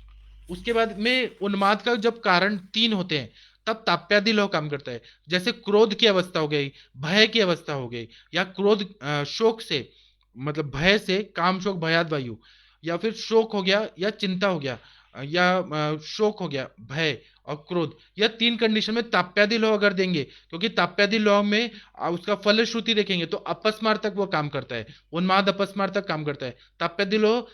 उसके बाद में उन्माद का जब कारण तीन होते हैं, तब ताप्यादि लौह काम करता है। जैसे क्रोध की अवस्था हो गई, भय की अवस्था हो गई, या क्रोध शोक से, मतलब भय से काम शोक भयाद वायु, या फिर शोक हो गया या चिंता हो गया, या शोक हो गया, भय और क्रोध, यह तीन कंडीशन में ताप्यादि लौह अगर देंगे, क्योंकि ताप्यादि लौह में उसका फलश्रुति देखेंगे तो अपस्मार तक वो काम करता है, उन्माद अपस्मार तक काम करता है। ताप्यादि लौह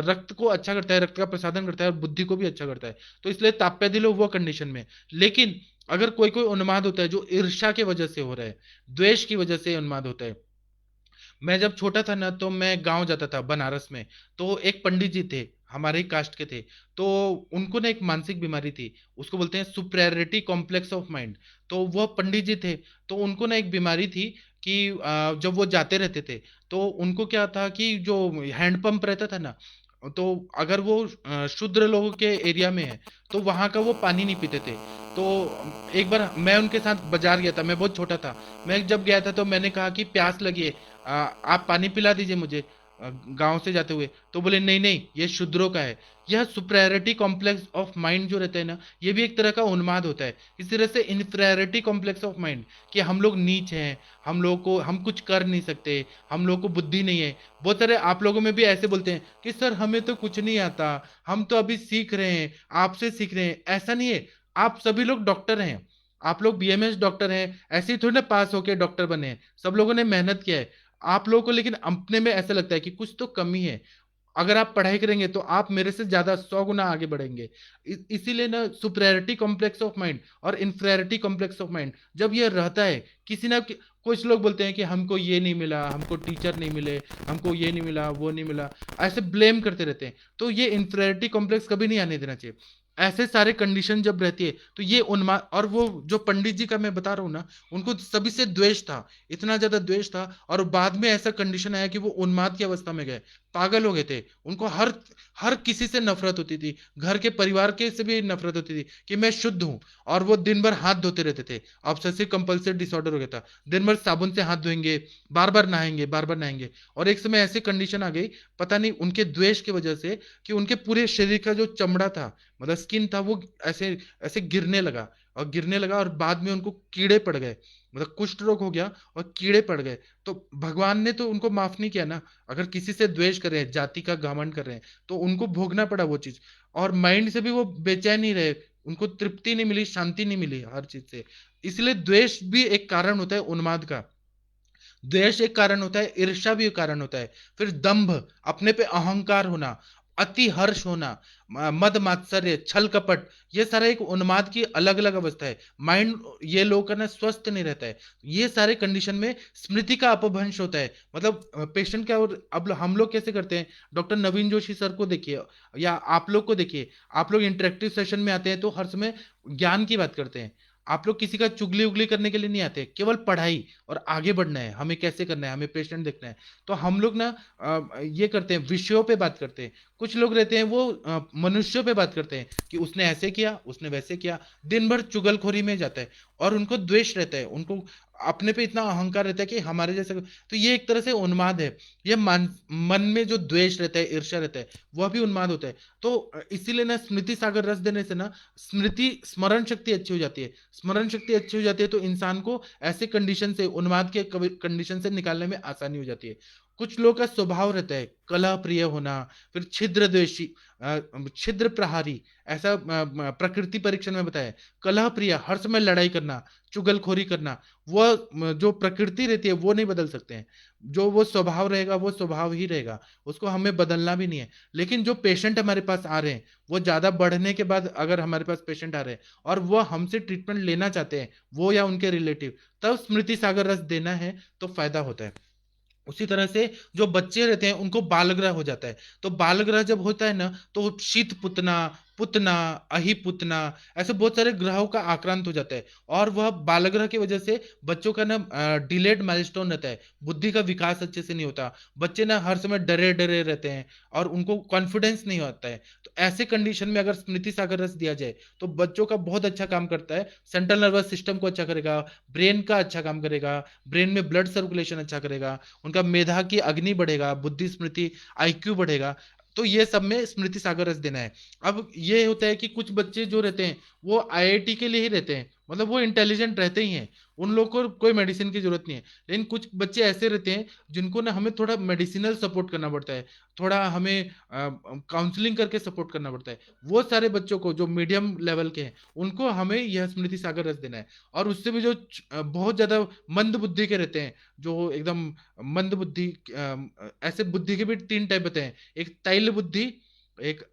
रक्त को अच्छा करता है, रक्त का प्रसादन करता है और बुद्धि को भी अच्छा करता है, तो इसलिए ताप्यादि लौह वो कंडीशन में। लेकिन अगर कोई कोई उन्माद होता है जो ईर्ष्या की वजह से हो रहा है, द्वेष की वजह से उन्माद होता है। मैं जब छोटा था ना, तो मैं गांव जाता था बनारस में, तो एक पंडित जी थे, हमारे ही कास्ट के थे। तो उनको ना एक मानसिक बीमारी थी, उसको बोलते हैं सुपेरियरिटी कॉम्प्लेक्स ऑफ माइंड। तो वह पंडित जी थे, तो उनको ना एक बीमारी थी कि जब वो जाते रहते थे, तो उनको क्या था कि जो हैंडपंप रहता था ना, तो अगर वो शूद्र लोगों के एरिया में है, तो वहां का वो पानी नहीं पीते थे। तो एक बार मैं उनके साथ बाजार गया था, मैं बहुत छोटा था। मैं जब गया था तो मैंने कहा कि प्यास लगी है, आप पानी पिला दीजिए मुझे, गांव से जाते हुए। तो बोले नहीं नहीं, ये शूद्रों का है। यह सुप्रायोरिटी कॉम्प्लेक्स ऑफ माइंड जो रहता है ना, ये भी एक तरह का उन्माद होता है। इस तरह से इन्फीरियरिटी कॉम्प्लेक्स ऑफ माइंड, कि हम लोग नीच हैं, हम लोग को, हम कुछ कर नहीं सकते, हम लोग को बुद्धि नहीं है। बहुत सारे आप लोगों में भी ऐसे बोलते हैं कि सर हमें तो कुछ नहीं आता, हम तो अभी सीख रहे हैं, आपसे सीख रहे हैं। ऐसा नहीं है, आप सभी लोग डॉक्टर हैं, आप लोग बीएमएस डॉक्टर हैं, ऐसे ही थोड़ी ना पास होके डॉक्टर बने हैं, सब लोगों ने मेहनत किया है। आप लोगों को लेकिन अपने में ऐसा लगता है कि कुछ तो कमी है। अगर आप पढ़ाई करेंगे तो आप मेरे से ज्यादा 100 गुना आगे बढ़ेंगे। इसीलिए ना सुपरियरिटी कॉम्प्लेक्स ऑफ माइंड और इन्फीरियरिटी कॉम्प्लेक्स ऑफ माइंड जब ये रहता है, किसी ना कुछ लोग बोलते हैं कि हमको ये नहीं मिला, हमको टीचर नहीं मिले, हमको ये नहीं मिला, वो नहीं मिला, ऐसे ब्लेम करते रहते हैं। तो ये इन्फीरियरिटी कॉम्प्लेक्स कभी नहीं आने देना चाहिए। ऐसे सारे कंडीशन जब रहती है तो ये उन्माद। और वो जो पंडित जी का मैं बता रहा हूँ ना, उनको सभी से द्वेष था, इतना ज्यादा द्वेष था, और बाद में ऐसा कंडीशन आया कि वो उन्माद की अवस्था में गए, पागल हो गए थे। उनको हर हर किसी से नफरत होती थी, घर के परिवार के से भी नफरत होती थी कि मैं शुद्ध हूं। और वो दिन भर हाथ धोते रहते थे, ऑब्सेसिव कंपल्सिव डिसऑर्डर हो गया था। दिन भर साबुन से हाथ धोएंगे, बार बार नहाएंगे, बार बार नहाएंगे। और एक समय ऐसी कंडीशन आ गई, पता नहीं उनके द्वेष की वजह से, कि उनके पूरे शरीर का जो चमड़ा था, मतलब स्किन था, वो ऐसे ऐसे गिरने लगा और गिरने लगा, और बाद में उनको कीड़े पड़ गए, मतलब कुष्ठ रोग हो गया और कीड़े पड़ गए। तो भगवान ने तो उनको माफ नहीं किया ना। अगर किसी से द्वेष कर रहे हैं, जाति का घमंड कर रहे हैं, तो उनको भोगना पड़ा वो चीज। और माइंड से भी वो बेचैन ही रहे, उनको तृप्ति नहीं मिली, शांति नहीं मिली हर चीज से। इसलिए द्वेष भी एक कारण होता है उन्माद का। द्वेष एक कारण होता है, ईर्ष्या भी एक कारण होता है। फिर दंभ, अपने पे अहंकार होना, अति हर्ष होना, मद मात्सर्य, छल कपट, ये सारा एक उन्माद की अलग अलग अवस्था है। माइंड ये लोग का ना स्वस्थ नहीं रहता है। ये सारे कंडीशन में स्मृति का अपभ्रंश होता है। मतलब पेशेंट क्या, और अब हम लोग कैसे करते हैं, डॉक्टर नवीन जोशी सर को देखिए, या आप लोग को देखिए, आप लोग इंटरेक्टिव सेशन में आते हैं तो हर समय ज्ञान की बात करते हैं। आप लोग किसी का चुगली उगली करने के लिए नहीं आते, केवल पढ़ाई और आगे बढ़ना है, हमें कैसे करना है, हमें पेशेंट देखना है। तो हम लोग ना ये करते हैं, विषयों पे बात करते हैं। कुछ लोग रहते हैं वो मनुष्यों पे बात करते हैं कि उसने ऐसे किया, उसने वैसे किया, दिन भर चुगलखोरी में जाता है। और उनको द्वेष रहता है, उनको अपने पे इतना अहंकार रहता है कि हमारे जैसे। तो ये एक तरह से उन्माद है। ये मन में जो द्वेष रहता है, ईर्ष्या रहता है, वह भी उन्माद होता है। तो इसीलिए ना स्मृति सागर रस देने से ना स्मृति, स्मरण शक्ति अच्छी हो जाती है। स्मरण शक्ति अच्छी हो जाती है तो इंसान को ऐसे कंडीशन से, उन्माद के कंडीशन से निकालने में आसानी हो जाती है। कुछ लोगों का स्वभाव रहता है कलह प्रिय होना, फिर छिद्र द्वेषी, छिद्र प्रहारी, ऐसा प्रकृति परीक्षण में बताया। कलह प्रिय, हर समय लड़ाई करना, चुगलखोरी करना, वह जो प्रकृति रहती है वो नहीं बदल सकते हैं। जो वो स्वभाव रहेगा वो स्वभाव ही रहेगा, उसको हमें बदलना भी नहीं है। लेकिन जो पेशेंट हमारे पास आ रहे हैं, वो ज्यादा बढ़ने के बाद अगर हमारे पास पेशेंट आ रहे हैं और वो हमसे ट्रीटमेंट लेना चाहते हैं, वो या उनके रिलेटिव, तब स्मृति सागर रस देना है तो फायदा होता है। उसी तरह से जो बच्चे रहते हैं उनको बालग्रह हो जाता है। तो बालग्रह जब होता है ना, तो शीत पुतना, पुतना, अहिपुतना, ऐसे बहुत सारे ग्रहों का आक्रांत हो जाता है। और वह बालग्रह की वजह से बच्चों का ना डिलेड माइलस्टोन रहता है, बुद्धि का विकास अच्छे से नहीं होता, बच्चे ना हर समय डरे डरे रहते हैं और उनको कॉन्फिडेंस नहीं होता है। तो ऐसे कंडीशन में अगर स्मृति सागर रस दिया जाए तो बच्चों का बहुत अच्छा काम करता है, सेंट्रल नर्वस सिस्टम को अच्छा करेगा, ब्रेन का अच्छा काम करेगा, ब्रेन में ब्लड सर्कुलेशन अच्छा करेगा, उनका मेधा की अग्नि बढ़ेगा, बुद्धि स्मृति आईक्यू बढ़ेगा। तो ये सब में स्मृति सागर रस देना है। अब ये होता है कि कुछ बच्चे जो रहते हैं वो आईआईटी के लिए ही रहते हैं, मतलब वो इंटेलिजेंट रहते ही हैं, उन लोगों को कोई मेडिसिन की जरूरत नहीं है। लेकिन कुछ बच्चे ऐसे रहते हैं जिनको ना हमें थोड़ा मेडिसिनल सपोर्ट करना पड़ता है, थोड़ा हमें काउंसलिंग करके सपोर्ट करना पड़ता है। वो सारे बच्चों को जो मीडियम लेवल के हैं उनको हमें यह स्मृति सागर रस देना है। और उससे भी जो बहुत ज्यादा मंद बुद्धि के रहते हैं, जो एकदम मंद बुद्धि, ऐसे बुद्धि के भी तीन टाइप होते हैं, एक तैल बुद्धि, एक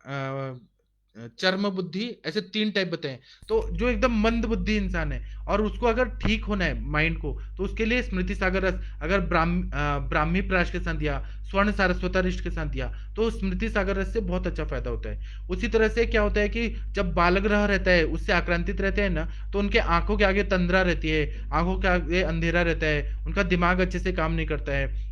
चर्म बुद्धि, ऐसे तीन टाइप बताए। तो जो एकदम मंद बुद्धि इंसान है और उसको अगर ठीक होना है माइंड को, तो उसके लिए स्मृति सागर रस अगर ब्राह्मी प्राश के साथ दिया, स्वर्ण सारस्वता रिष्ट के साथ दिया, तो स्मृति सागर रस से बहुत अच्छा फायदा होता है। उसी तरह से क्या होता है कि जब बाल ग्रह रहता है उससे आक्रांतित रहते हैं ना, तो उनके आंखों के आगे तंद्रा रहती है, आंखों के आगे अंधेरा रहता है, उनका दिमाग अच्छे से काम नहीं करता है,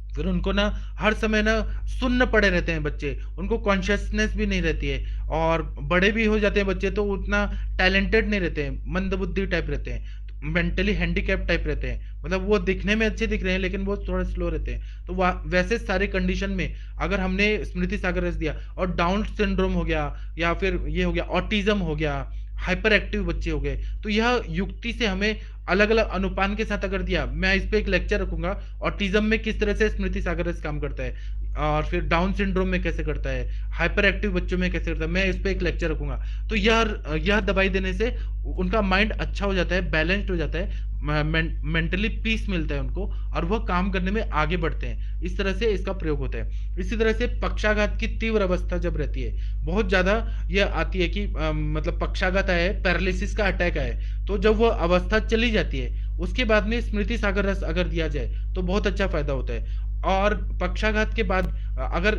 फिर उनको ना हर समय ना सुन्न पड़े रहते हैं बच्चे, उनको कॉन्शियसनेस भी नहीं रहती है, और बड़े भी हो जाते हैं बच्चे तो उतना टैलेंटेड नहीं रहते हैं, मंदबुद्धि टाइप रहते हैं, मेंटली हैंडीकैप टाइप रहते हैं, मतलब वो दिखने में अच्छे दिख रहे हैं लेकिन वो थोड़ा स्लो रहते हैं। तो वैसे सारे कंडीशन में अगर हमने स्मृति सागर रस दिया, और डाउन सिंड्रोम हो गया, या फिर ये हो गया ऑटिज्म हो गया, हाइपर एक्टिव बच्चे हो गए, तो यह युक्ति से हमें अलग अलग अनुपान के साथ अगर दिया, मैं इस पे एक लेक्चर रखूंगा ऑटिज्म में किस तरह से स्मृति सागर रस काम करता है, और फिर डाउन सिंड्रोम में कैसे करता है, हाइपर एक्टिव बच्चों में कैसे करता है, मैं इस पे एक लेक्चर रखूंगा। तो यह दवाई देने से उनका माइंड अच्छा हो जाता है, बैलेंस्ड हो जाता है, मेंटली पीस मिलता है उनको, और वह काम करने में आगे बढ़ते हैं। इस तरह से इसका प्रयोग होता है। इसी तरह से पक्षाघात की तीव्र अवस्था जब रहती है, बहुत ज्यादा यह आती है कि मतलब पक्षाघात आया है, पैरालिसिस का अटैक आया है, तो जब वह अवस्था चली जाती है उसके बाद में स्मृति सागर रस अगर दिया जाए तो बहुत अच्छा फायदा होता है। और पक्षाघात के बाद अगर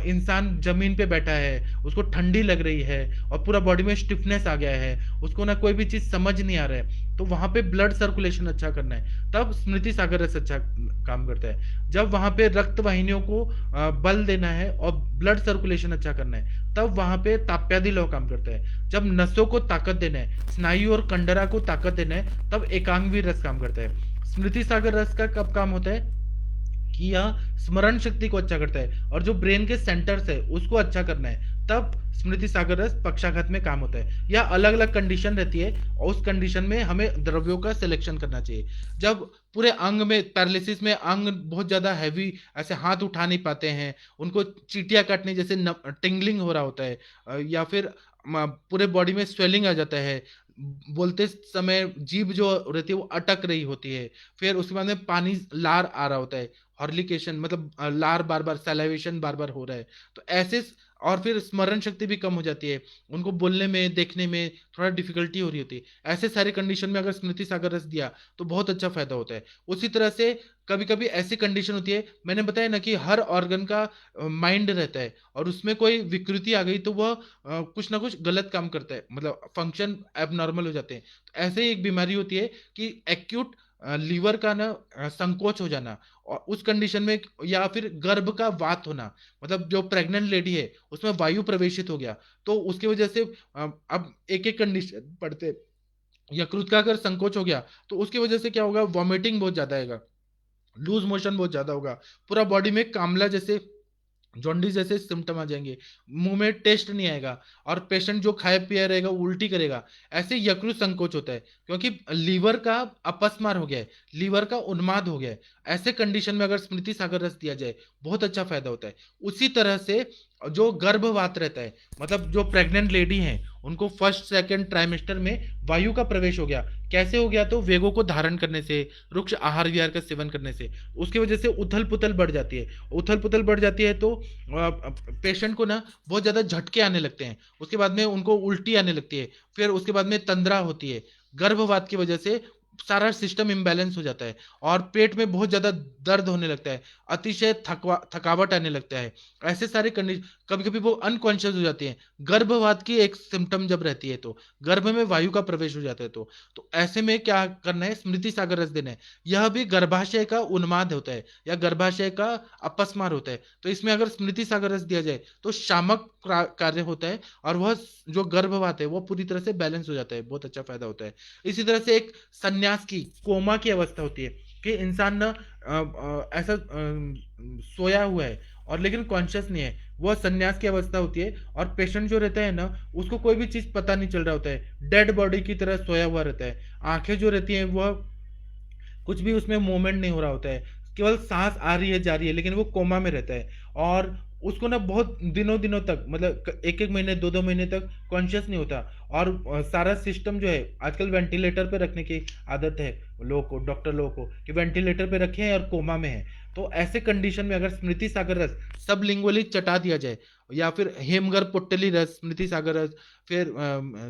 इंसान जमीन पे बैठा है, उसको ठंडी लग रही है और पूरा बॉडी में स्टिफनेस आ गया है, उसको ना कोई भी चीज समझ नहीं आ रहा है, तो वहां पे ब्लड सर्कुलेशन अच्छा करना है, तब स्मृति सागर रस अच्छा काम करता है। जब वहां पे रक्त वाहिनियों को बल देना है और ब्लड सर्कुलेशन अच्छा करना है, तब वहां पे ताप्यादि लौ काम करता है। जब नसों को ताकत देना है, स्नायु और कंडरा को ताकत देना है, तब एकांगवी रस काम करता है। स्मृति सागर रस का कब काम होता है कि यह स्मरण शक्ति को अच्छा करता है और जो ब्रेन के सेंटर्स है उसको अच्छा करना है, तब स्मृति सागर रस पक्षाघात में काम होता है। या अलग अलग कंडीशन रहती है और उस कंडीशन में हमें द्रव्यों का सिलेक्शन करना चाहिए। जब पूरे अंग में पैरालिसिस में अंग बहुत ज्यादा हैवी, ऐसे हाथ उठा नहीं पाते हैं, उनको चीटियां काटने जैसे टिंगलिंग हो रहा होता है, या फिर पूरे बॉडी में स्वेलिंग आ जाता है, बोलते समय जीभ जो रहती है वो अटक रही होती है, फिर उसके बाद में पानी लार आ रहा होता है, हॉर्लिकेशन मतलब लार बार बार, सैलाइवेशन बार बार हो रहा है, तो ऐसे और फिर स्मरण शक्ति भी कम हो जाती है, उनको बोलने में देखने में थोड़ा डिफिकल्टी हो रही होती है। ऐसे सारे कंडीशन में अगर स्मृति सागर रस दिया तो बहुत अच्छा फायदा होता है। उसी तरह से कभी कभी ऐसी कंडीशन होती है, मैंने बताया ना कि हर ऑर्गन का माइंड रहता है और उसमें कोई विकृति आ गई तो वह कुछ ना कुछ गलत काम करता है, मतलब फंक्शन एबनॉर्मल हो जाते हैं। तो ऐसे ही एक बीमारी होती है कि एक्यूट लीवर का ना संकोच हो जाना, और उस कंडीशन में, या फिर गर्भ का वात होना, मतलब जो प्रेग्नेंट लेडी है उसमें वायु प्रवेशित हो गया, तो उसकी वजह से अब एक एक कंडीशन पड़ते हैं। यकृत का अगर संकोच हो गया तो उसकी वजह से क्या होगा, वॉमिटिंग बहुत ज्यादा आएगा, लूज मोशन बहुत ज्यादा होगा, पूरा बॉडी में कामला जैसे, जॉन्डिस जैसे सिम्टम आ जाएंगे, मुंह में टेस्ट नहीं आएगा, और पेशेंट जो खाए पिया रहेगा वो उल्टी करेगा। ऐसे यकृत संकोच होता है क्योंकि लीवर का अपस्मार हो गया है, लीवर का उन्माद हो गया है। ऐसे कंडीशन में अगर स्मृति सागर रस दिया जाए बहुत अच्छा फायदा होता है। उसी तरह से जो गर्भवात रहता है, मतलब जो प्रेग्नेंट लेडी हैं उनको फर्स्ट सेकंड ट्राइमेस्टर में वायु का प्रवेश हो गया, कैसे हो गया, तो वेगों को धारण करने से, रुक्ष आहार विहार का सेवन करने से, उसकी वजह से उथल पुथल बढ़ जाती है। उथल पुथल बढ़ जाती है तो पेशेंट को ना बहुत ज्यादा झटके आने लगते हैं, उसके बाद में उनको उल्टी आने लगती है, फिर उसके बाद में तंद्रा होती है। गर्भवात की वजह से सारा सिस्टम इम्बैलेंस हो जाता है और पेट में बहुत ज़्यादा दर्द होने लगता है, अतिशय थकावट आने लगता है। ऐसे सारे कंडीशन, कभी-कभी वो अनकॉन्शियस हो जाती हैं। गर्भवात की एक सिम्पटम जब रहती है तो, गर्भ में वायु का प्रवेश हो जाता है तो ऐसे में क्या करना है, स्मृति सागर रस देना है। यह भी गर्भाशय का उन्माद होता है या गर्भाशय का अपस्मार होता है। तो इसमें अगर स्मृति सागर रस दिया जाए तो शामक कार्य होता है और वह जो गर्भवात है वो पूरी तरह से बैलेंस हो जाता है, बहुत अच्छा फायदा होता है। इसी तरह से एक संन्यास की, कोमा की अवस्था होती है कि इंसान ना ऐसा सोया हुआ है और लेकिन कॉन्शियस नहीं है, वह संन्यास की अवस्था होती है और पेशेंट जो रहता है ना, उसको कोई भी चीज पता नहीं चल रहा होता है, डेड बॉडी की तरह सोया हुआ रहता है। आंखें जो रहती हैं वह कुछ भी उसमें मूवमेंट नहीं हो रहा होता है, केवल सांस आ रही है जा रही है, लेकिन वो कोमा में रहता है और उसको ना बहुत दिनों दिनों तक, मतलब एक एक महीने दो दो महीने तक कॉन्शियस नहीं होता। और सारा सिस्टम जो है आजकल वेंटिलेटर पे रखने की आदत है लोगों को, डॉक्टर लोगों को, कि वेंटिलेटर पे रखे हैं और कोमा में है। तो ऐसे कंडीशन में अगर स्मृति सागर रस सबलिंगुअली चटा दिया जाए, या फिर हेमगर पुट्टली रस, स्मृति सागर रस, फिर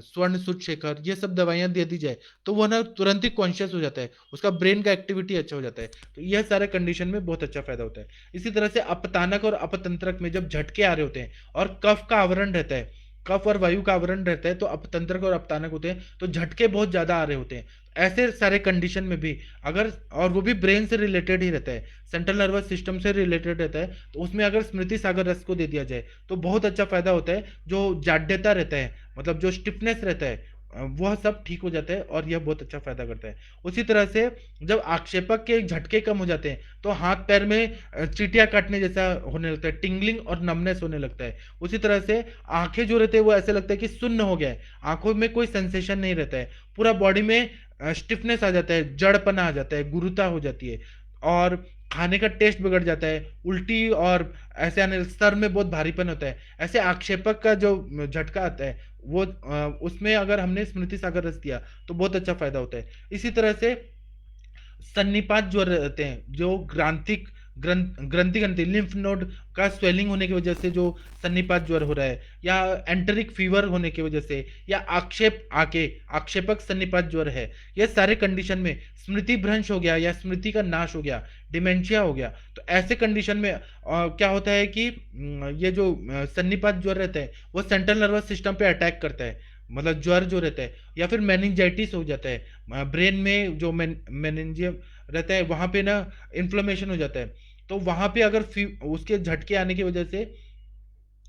स्वर्ण सुत शेखर, ये सब दवाइयां दे दी जाए, तो वो ना तुरंत ही कॉन्शियस हो जाता है, उसका ब्रेन का एक्टिविटी अच्छा हो जाता है। तो यह सारे कंडीशन में बहुत अच्छा फायदा होता है। इसी तरह से अपतानक और अपतंत्रक में जब झटके आ रहे होते हैं और कफ का आवरण रहता है, कफ और वायु का आवरण रहता है, तो अपतंत्रक और अपतानक होते हैं, तो झटके बहुत ज्यादा आ रहे होते हैं। ऐसे सारे कंडीशन में भी अगर, और वो भी ब्रेन से रिलेटेड ही रहता है, सेंट्रल नर्वस सिस्टम से रिलेटेड रहता है, तो उसमें अगर स्मृति सागर रस को दे दिया जाए तो बहुत अच्छा फायदा होता है। जो जाड्यता रहता है, मतलब जो स्टिफनेस रहता है, वह सब ठीक हो जाता है और यह बहुत अच्छा फायदा करता है। उसी तरह से जब आक्षेपक के झटके कम हो जाते हैं तो हाथ पैर में चींटियां काटने जैसा होने लगता है, टिंगलिंग और नमनेस होने लगता है। उसी तरह से आंखें जो रहते हैं वो ऐसे लगता है कि सुन्न हो गया है, आंखों में कोई सेंसेशन नहीं रहता है, पूरा बॉडी में स्टिफनेस आ जाता है, जड़पना आ जाता है, गुरुता हो जाती है और खाने का टेस्ट बिगड़ जाता है, उल्टी और ऐसे आने, सर में बहुत भारीपन होता है। ऐसे आक्षेपक का जो झटका आता है वो उसमें अगर हमने स्मृति सागर रस दिया तो बहुत अच्छा फायदा होता है। इसी तरह से सन्निपात जो रहते हैं, जो ग्रांथिक ग्रंथि ग्रंथि लिम्फ नोड का स्वेलिंग होने की वजह से जो सन्निपात ज्वर हो रहा है, या एंटरिक फीवर होने की वजह से, या आक्षेप आके आक्षेपक सन्निपात ज्वर है, ये सारे कंडीशन में स्मृति भ्रंश हो गया या स्मृति का नाश हो गया, डिमेंशिया हो गया, तो ऐसे कंडीशन में क्या होता है कि ये जो सन्निपात ज्वर रहता है वो सेंट्रल नर्वस सिस्टम पे अटैक करता है, मतलब ज्वर जो रहता है, या फिर मेनिंजाइटिस हो जाता है, ब्रेन में जो मेनिंजियम रहता है वहां पे ना इन्फ्लेमेशन हो जाता है। तो वहां पे अगर उसके झटके आने की वजह से,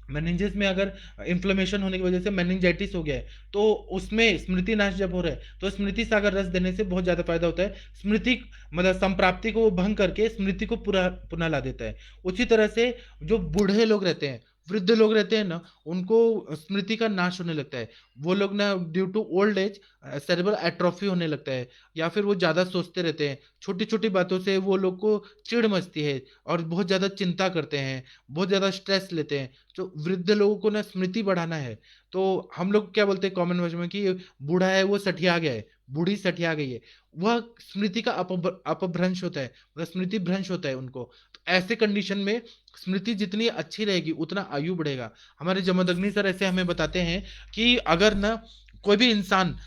मेनिंजेस में अगर इन्फ्लेमेशन होने की वजह से मेनिंजाइटिस हो गया है, तो उसमें स्मृति नाश जब हो रहा है तो स्मृति सागर रस देने से बहुत ज्यादा फायदा होता है। स्मृति, मतलब संप्राप्ति को वो भंग करके स्मृति को पूरा पुनः ला देता है। उसी तरह से जो बूढ़े लोग रहते हैं, वृद्ध लोग रहते हैं ना, उनको स्मृति का नाश होने लगता है। वो लोग ना due to old age cerebral atrophy होने लगता है, या फिर वो ज्यादा सोचते रहते हैं, छोटी छोटी बातों से वो लोग को चिढ़ मचती है और बहुत ज्यादा चिंता करते हैं, बहुत ज्यादा स्ट्रेस लेते हैं। जो वृद्ध लोगों को ना स्मृति बढ़ाना है, तो हम लोग क्या बोलते हैं कॉमन भाषा में कि बूढ़ा है वो सठिया गया है, बूढ़ी सठिया गई है, वह स्मृति का अपभ्रंश होता है, मतलब स्मृति भ्रंश होता है उनको। तो ऐसे कंडीशन में स्मृति जितनी अच्छी रहेगी उतना आयु बढ़ेगा। हमारे जमदग्नि सर ऐसे हमें बताते हैं कि अगर ना कोई भी इंसान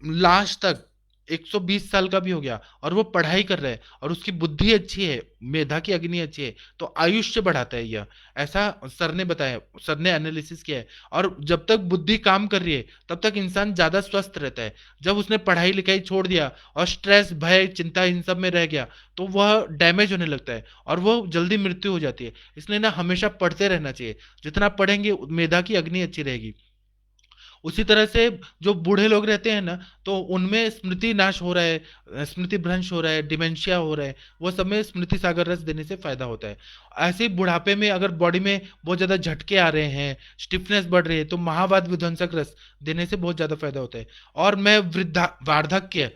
लास्ट तक 120 साल का भी हो गया और वो पढ़ाई कर रहा है और उसकी बुद्धि अच्छी है, मेधा की अग्नि अच्छी है, तो आयुष्य बढ़ाता है यह, ऐसा सर ने बताया, सर ने एनालिसिस किया है। और जब तक बुद्धि काम कर रही है तब तक इंसान ज्यादा स्वस्थ रहता है। जब उसने पढ़ाई लिखाई छोड़ दिया और स्ट्रेस, भय, चिंता इन सब में रह गया तो वह डैमेज होने लगता है और वह जल्दी मृत्यु हो जाती है। इसलिए ना हमेशा पढ़ते रहना चाहिए, जितना पढ़ेंगे मेधा की अग्नि अच्छी रहेगी। उसी तरह से जो बूढ़े लोग रहते हैं ना, तो उनमें स्मृति नाश हो रहा है, स्मृति भ्रंश हो रहा है, डिमेंशिया हो रहा है, वो सब में स्मृति सागर रस देने से फायदा होता है। ऐसे ही बुढ़ापे में अगर बॉडी में बहुत ज्यादा झटके आ रहे हैं, स्टिफनेस बढ़ रही है, तो महावात विध्वंसक रस देने से बहुत ज्यादा फायदा होता है। और मैं वृद्धा वार्धक्य,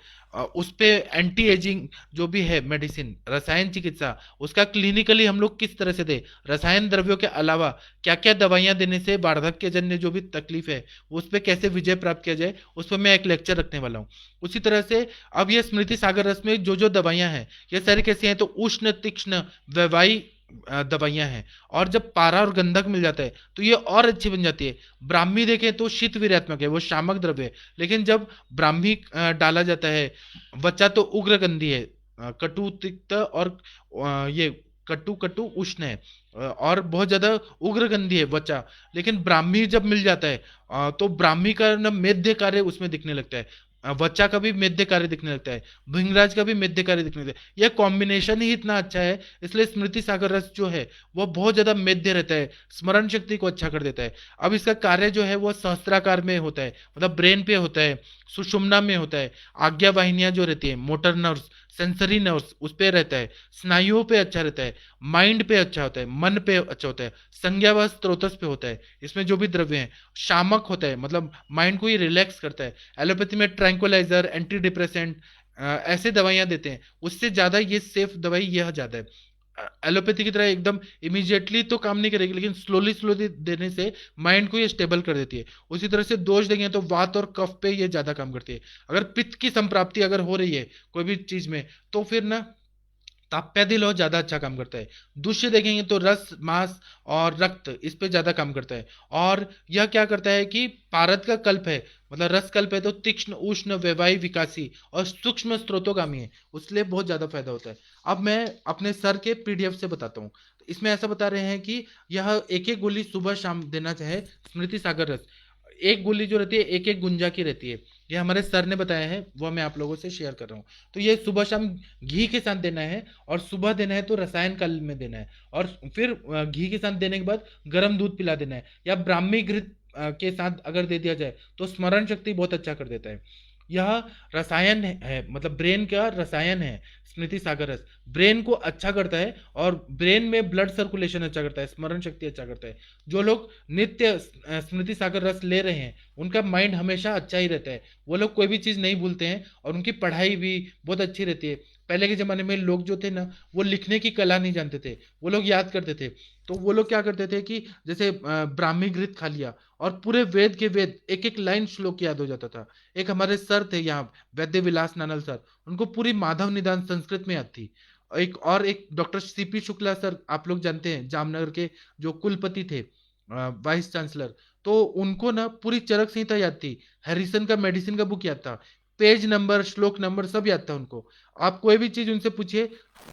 उस पे एंटी एजिंग जो भी है मेडिसिन, रसायन चिकित्सा, उसका क्लिनिकली हम लोग किस तरह से दे, रसायन द्रव्यों के अलावा क्या क्या दवाइयां देने से वार्धक्य जन्य जो भी तकलीफ है उस पर कैसे विजय प्राप्त किया जाए, उस पर मैं एक लेक्चर रखने वाला हूँ। उसी तरह से अब ये स्मृति सागर रस में जो जो दवाइयां हैं ये सारी कैसी हैं, तो उष्ण तीक्ष्ण वैवाई दवाइयाँ हैं। और जब पारा और गंधक मिल जाता है तो ये और अच्छी बन जाती है। ब्राह्मी देखें तो शीत वीर्यात्मक है, वो शामक द्रव्य है। लेकिन जब ब्राह्मी डाला जाता है, वचा तो उग्रगंधी है, कटु तिक्त और ये कटु कटु उष्ण है, और बहुत ज्यादा उग्रगंधी है वचा। लेकिन ब्राह्मी जब मिल जाता है तो ब्राह्मी का ना मेध्य कार्य उसमें दिखने लगता है, वचा का भी मेध्य कार्य दिखने लगता है, भृंगराज का भी मेध्य कार्य दिखने लगता है। यह कॉम्बिनेशन ही इतना अच्छा है, इसलिए स्मृति सागर रस जो है वो बहुत ज्यादा मेध्य रहता है, स्मरण शक्ति को अच्छा कर देता है। अब इसका कार्य जो है वो सहस्त्राकार में होता है, मतलब ब्रेन पे होता है, सुषुम्ना में होता है, आज्ञा वाहिनियां जो रहती है, मोटर नर्व्स, सेंसरी नर्व्स, उस पे रहता है, स्नायुओं पे अच्छा रहता है, माइंड पे अच्छा होता है, मन पे अच्छा होता है, संज्ञा व स्त्रोतस पे होता है। इसमें जो भी द्रव्य है शामक होता है, मतलब माइंड को ये रिलैक्स करता है। एलोपैथी में ट्रैंक्विलाइजर, एंटी डिप्रेसेंट, ऐसे दवाइयां देते हैं, उससे ज्यादा ये सेफ दवाई यह ज्यादा है। एलोपैथी की तरह एकदम इमीडिएटली तो काम नहीं करेगी, लेकिन स्लोली स्लोली देने से माइंड को ये स्टेबल कर देती है। उसी तरह से दोष देंगे तो वात और कफ पे ये ज्यादा काम करती है। अगर पित्त की संप्राप्ति अगर हो रही है कोई भी चीज में, तो फिर ना ताप्यादिल और ज्यादा अच्छा काम करता है। दूसरे देखेंगे तो रस, मांस और रक्त, इस पे ज्यादा काम करता है। और यह क्या करता है कि पारद का कल्प है, मतलब रस कल्प है, तो तीक्ष्ण उष्ण वैवाही विकासी और सूक्ष्म स्त्रोतोगामी है, उसलिए बहुत ज्यादा फायदा होता है। अब मैं अपने सर के पीडीएफ से बताता हूँ। तो इसमें ऐसा बता रहे हैं कि यह एक एक गोली सुबह शाम देना चाहे स्मृति सागर रस। एक गोली जो रहती है एक एक गुंजा की रहती है, ये हमारे सर ने बताया है, वो मैं आप लोगों से शेयर कर रहा हूँ। तो ये सुबह शाम घी के साथ देना है, और सुबह देना है तो रसायन काल में देना है, और फिर घी के साथ देने के बाद गर्म दूध पिला देना है, या ब्राह्मी घृत के साथ अगर दे दिया जाए तो स्मरण शक्ति बहुत अच्छा कर देता है। यह रसायन है, मतलब ब्रेन का रसायन है स्मृति सागर रस। ब्रेन को अच्छा करता है, और ब्रेन में ब्लड सर्कुलेशन अच्छा करता है, स्मरण शक्ति अच्छा करता है। जो लोग नित्य स्मृति सागर रस ले रहे हैं उनका माइंड हमेशा अच्छा ही रहता है, वो लोग कोई भी चीज़ नहीं भूलते हैं, और उनकी पढ़ाई भी बहुत अच्छी रहती है। पहले के ज़माने में लोग जो थे ना, वो लिखने की कला नहीं जानते थे, वो लोग याद करते थे। तो वो लोग क्या करते थे कि जैसे ब्राह्मी घृत खा लिया और पूरे वेद के वेद एक एक लाइन श्लोक याद हो जाता था। एक हमारे सर थे यहाँ, वैद्य विलास नानल सर, उनको पूरी माधव निदान संस्कृत में याद थी। एक डॉक्टर सीपी शुक्ला सर, आप लोग जानते हैं, जामनगर के जो कुलपति थे, वाइस चांसलर, तो उनको ना पूरी चरक संहिता याद थी। हैरिसन का मेडिसिन का बुक याद था, पेज नंबर, श्लोक नंबर सब याद था उनको। आप कोई भी चीज उनसे पूछिए,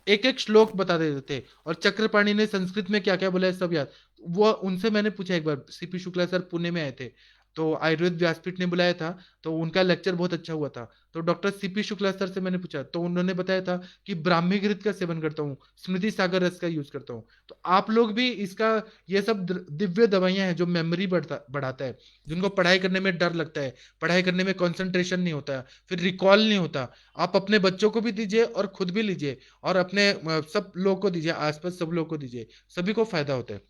एक एक श्लोक बता देते थे। और चक्रपाणी ने संस्कृत में क्या क्या बोला है सब याद। वो उनसे मैंने पूछा, एक बार सीपी शुक्ला सर पुणे में आए थे, तो आयुर्वेद व्यासपीठ ने बुलाया था, तो उनका लेक्चर बहुत अच्छा हुआ था। तो डॉक्टर सीपी शुक्ला सर से मैंने पूछा, तो उन्होंने बताया था कि ब्राह्मी घृत का सेवन करता हूँ, स्मृति सागर रस का यूज करता हूँ। तो आप लोग भी इसका, ये सब दिव्य दवाइयां हैं जो मेमोरी बढ़ाता है, जिनको पढ़ाई करने में डर लगता है, पढ़ाई करने में कंसंट्रेशन नहीं होता, फिर रिकॉल नहीं होता, आप अपने बच्चों को भी दीजिए और खुद भी लीजिए, और अपने सब लोगों को दीजिए, आसपास सब लोगों को दीजिए, सभी को फायदा होता है।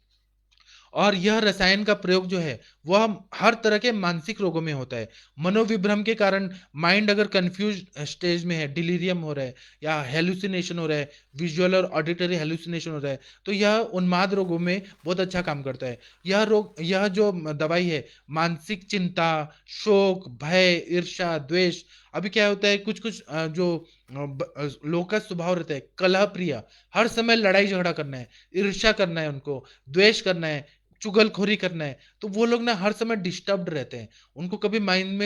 और यह रसायन का प्रयोग जो है वह हर तरह के मानसिक रोगों में होता है। मनोविभ्रम के कारण माइंड अगर कंफ्यूज स्टेज में है, डिलीरियम हो रहा है, या हेलुसिनेशन हो रहा है, विजुअल और ऑडिटरी हेलुसिनेशन हो रहा है, तो यह उन्माद रोगों में बहुत अच्छा काम करता है। यह जो दवाई है, मानसिक चिंता, शोक, भय, ईर्ष्या, द्वेष, अभी क्या होता है, कुछ कुछ जो लोगों का स्वभाव रहता है कलह प्रिय, हर समय लड़ाई झगड़ा करना है, ईर्ष्या करना है उनको, द्वेष करना है, चुगलखोरी करना है, तो वो लोग ना हर समय डिस्टर्ब्ड रहते हैं। उनको कभी माइंड में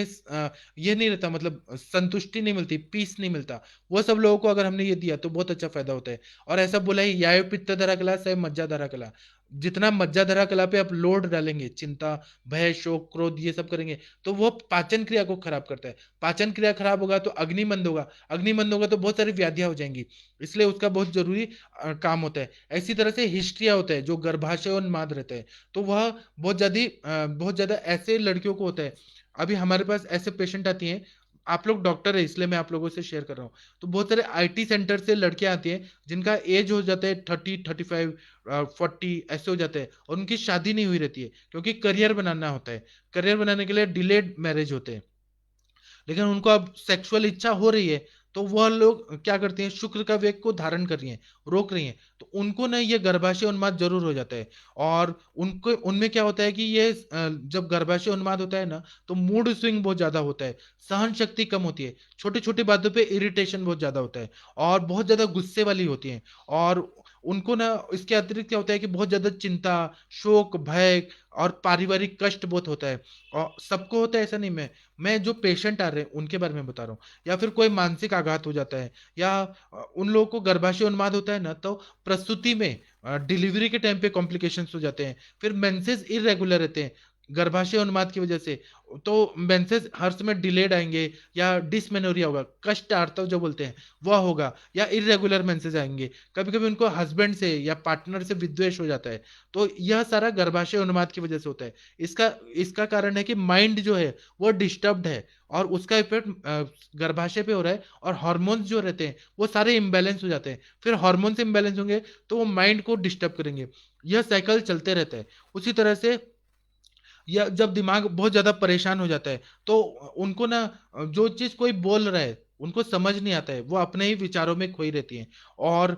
ये नहीं रहता, मतलब संतुष्टि नहीं मिलती, पीस नहीं मिलता। वो सब लोगों को अगर हमने ये दिया तो बहुत अच्छा फायदा होता है। और ऐसा बोला ही, यायो पित्त धरा कला सह मज्जा धरा कला। जितना मज्जा धरा कला पे आप लोड डालेंगे, चिंता, भय, शोक, क्रोध, ये सब करेंगे, तो वो पाचन क्रिया को खराब करता है। पाचन क्रिया खराब होगा तो अग्निमंद होगा, अग्निमंद होगा तो बहुत सारी व्याधियां हो जाएंगी, इसलिए उसका बहुत जरूरी काम होता है। ऐसी तरह से हिस्ट्रिया होता है जो गर्भाशय उन्माद रहता है, तो वह बहुत ज्यादा ऐसे लड़कियों को होता है। अभी हमारे पास ऐसे पेशेंट आती हैं, आप लोग डॉक्टर है इसलिए मैं आप लोगों से शेयर कर रहा हूँ। तो बहुत सारे आईटी सेंटर से लड़कियां आती हैं जिनका एज हो जाता है 30, 35, 40 ऐसे हो जाते हैं, और उनकी शादी नहीं हुई रहती है, क्योंकि करियर बनाना होता है। करियर बनाने के लिए डिलेड मैरिज होते हैं, लेकिन उनको अब सेक्सुअल इच्छा हो रही है, तो वह लोग क्या करते हैं, शुक्र का वेग को धारण कर रही हैं, रोक रही हैं, तो उनको ना ये गर्भाशय उन्माद जरूर हो जाता है। और उनको उनमें क्या होता है कि ये जब गर्भाशय उन्माद होता है ना, तो मूड स्विंग बहुत ज्यादा होता है, सहन शक्ति कम होती है, छोटी छोटी बातों पे इरिटेशन बहुत ज्यादा होता है, और बहुत ज्यादा गुस्से वाली होती है। और उनको ना इसके अतिरिक्त क्या होता है कि बहुत ज्यादा चिंता, शोक, भय और पारिवारिक कष्ट बहुत होता है। और सबको होता है ऐसा नहीं, मैं जो पेशेंट आ रहे हैं उनके बारे में बता रहा हूँ। या फिर कोई मानसिक आघात हो जाता है, या उन लोगों को गर्भाशय उन्माद होता है ना, तो प्रस्तुति में डिलीवरी के टाइम पे कॉम्प्लिकेशंस हो जाते हैं। फिर मेंसेस इरेगुलर रहते हैं गर्भाशय उन्माद की वजह से, तो मेंसेस हर समय डिलेड आएंगे, या डिसमेनोरिया होगा, कष्ट आर्तव जो बोलते हैं वह होगा, या इरेगुलर मेंसेस आएंगे। कभी कभी उनको हस्बैंड से या पार्टनर से विद्वेष हो जाता है। तो यह सारा गर्भाशय उन्माद की वजह से होता है। इसका इसका कारण है कि माइंड जो है वो डिस्टर्ब्ड है, और उसका इफेक्ट गर्भाशय पे हो रहा है। और हार्मोन्स जो रहते हैं वो सारे इम्बैलेंस हो जाते हैं। फिर हार्मोन्स इम्बैलेंस होंगे तो वो माइंड को डिस्टर्ब करेंगे। यह साइकिल चलते रहता है। उसी तरह से, या जब दिमाग बहुत ज्यादा परेशान हो जाता है, तो उनको ना जो चीज कोई बोल रहा है उनको समझ नहीं आता है, वो अपने ही विचारों में खोई रहती हैं। और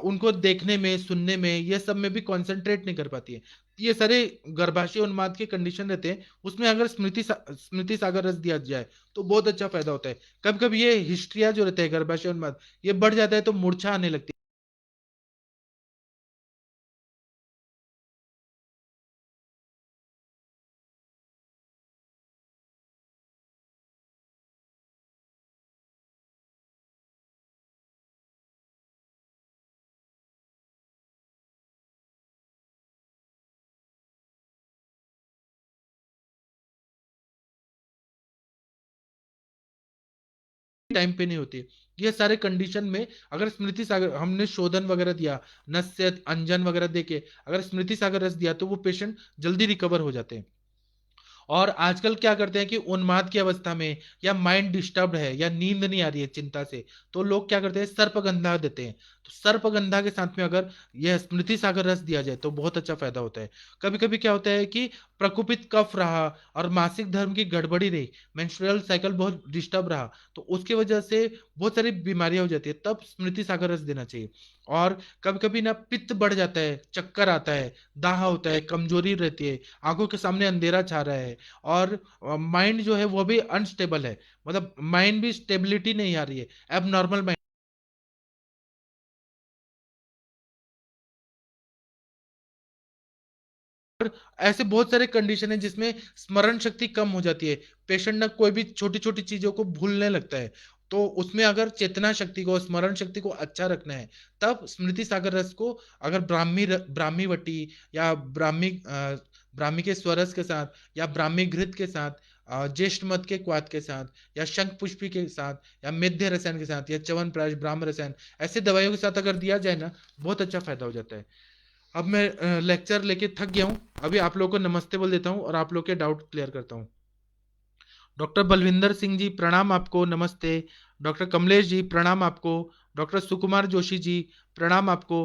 उनको देखने में, सुनने में, ये सब में भी कंसंट्रेट नहीं कर पाती है। ये सारे गर्भाशय उन्माद के कंडीशन रहते हैं। उसमें अगर स्मृति सागर रस दिया जाए तो बहुत अच्छा फायदा होता है। कभी कभी ये हिस्ट्रिया जो रहता है गर्भाशय उन्माद, ये बढ़ जाता है तो मूर्छा आने लगती है। टाइम पे नहीं होती। ये सारे कंडीशन में अगर स्मृति सागर हमने शोधन वगैरह दिया, नस्य अंजन वगैरह देके अगर स्मृति सागर रस दिया, तो वो पेशेंट जल्दी रिकवर हो जाते हैं। और आजकल क्या करते हैं कि उन्माद की अवस्था में, या माइंड डिस्टर्ब है, या नींद नहीं आ रही है चिंता से, तो लोग क्या करते हैं, सर्पगंधा देते हैं। तो सर्पगंधा के साथ में अगर यह स्मृति सागर रस दिया जाए तो बहुत अच्छा फायदा होता है। कभी कभी क्या होता है कि प्रकोपित कफ रहा, और मासिक धर्म की गड़बड़ी रही, मेंस्ट्रुअल साइकिल बहुत डिस्टर्ब रहा, तो उसकी वजह से बहुत सारी बीमारियां हो जाती है, तब स्मृति सागर रस देना चाहिए। और कभी कभी ना पित्त बढ़ जाता है, चक्कर आता है, दाह होता है, कमजोरी रहती है, आंखों के सामने अंधेरा छा रहा है, और माइंड जो है वो भी अनस्टेबल है, मतलब माइंड भी स्टेबिलिटी नहीं आ रही है, अब नॉर्मल माइंड। ऐसे बहुत सारे कंडीशन है जिसमें स्मरण शक्ति कम हो जाती है। पेशेंट ना कोई भी छोटी छोटी चीजों को भूलने लगता है। तो उसमें अगर चेतना शक्ति को, स्मरण शक्ति को अच्छा रखना है, तब स्मृति सागर रस को अगर ब्राह्मी वटी, या ब्राह्मी के स्वरस के साथ, या ब्राह्मी घृत के साथ, ज्येष्ठ मध के क्वाथ के साथ, या शंख पुष्पी के साथ, या मेध्य रसायन के साथ, या च्यवनप्राश, ब्राह्म रसायन, ऐसे दवाइयों के साथ अगर दिया जाए ना, बहुत अच्छा फायदा हो जाता है। अब मैं लेक्चर लेके थक गया हूँ। अभी आप लोगों को नमस्ते बोल देता हूँ और आप लोग के डाउट क्लियर करता हूँ। डॉक्टर बलविंदर सिंह जी प्रणाम आपको, नमस्ते। डॉक्टर कमलेश जी प्रणाम आपको। डॉक्टर सुकुमार जोशी जी प्रणाम आपको।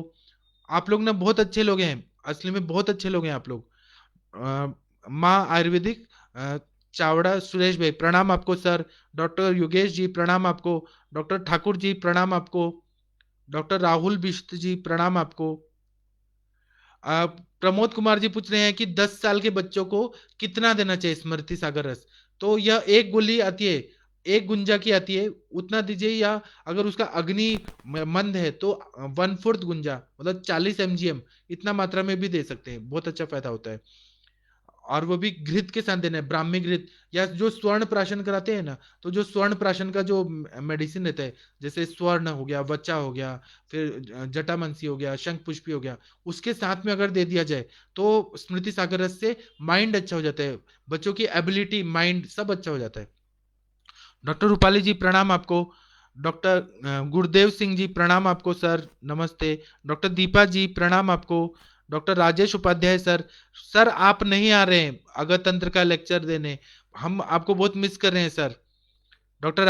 आप लोग ना बहुत अच्छे लोग हैं, असली में बहुत अच्छे लोग हैं आप लोग। माँ आयुर्वेदिक चावड़ा सुरेश भाई प्रणाम आपको सर। डॉक्टर योगेश जी प्रणाम आपको। डॉक्टर ठाकुर जी प्रणाम आपको। डॉक्टर राहुल बिष्ट जी प्रणाम आपको। प्रमोद कुमार जी पूछ रहे हैं कि 10 साल के बच्चों को कितना देना चाहिए स्मृति सागर रस। तो यह एक गोली आती है, एक गुंजा की आती है, उतना दीजिए। या अगर उसका अग्नि मंद है तो 1/4 गुंजा, मतलब 40 mgm, इतना मात्रा में भी दे सकते हैं, बहुत अच्छा फायदा होता है। और वो भी घृत के साथ देना है, ब्राह्मी घृत। या जो स्वर्ण प्राशन कराते हैं ना, तो जो स्वर्ण प्राशन का जो मेडिसिन रहता है, जैसे स्वर्ण हो गया, वचा हो गया, फिर जटामंसी हो गया, शंख पुष्पी हो गया, उसके साथ में अगर दे दिया जाए तो स्मृति सागर रस से माइंड अच्छा हो जाता है, बच्चों की एबिलिटी, माइंड सब अच्छा हो जाता है। डॉक्टर रूपाली जी प्रणाम आपको। डॉक्टर गुरुदेव सिंह जी प्रणाम आपको सर, नमस्ते। डॉक्टर दीपा जी प्रणाम आपको। Doctor Rajesh Upadhyay sir, sir आप नहीं आ रहे हैं अगर तंत्र का लेक्चर देने, हम आपको बहुत मिस कर रहे हैं sir. Doctor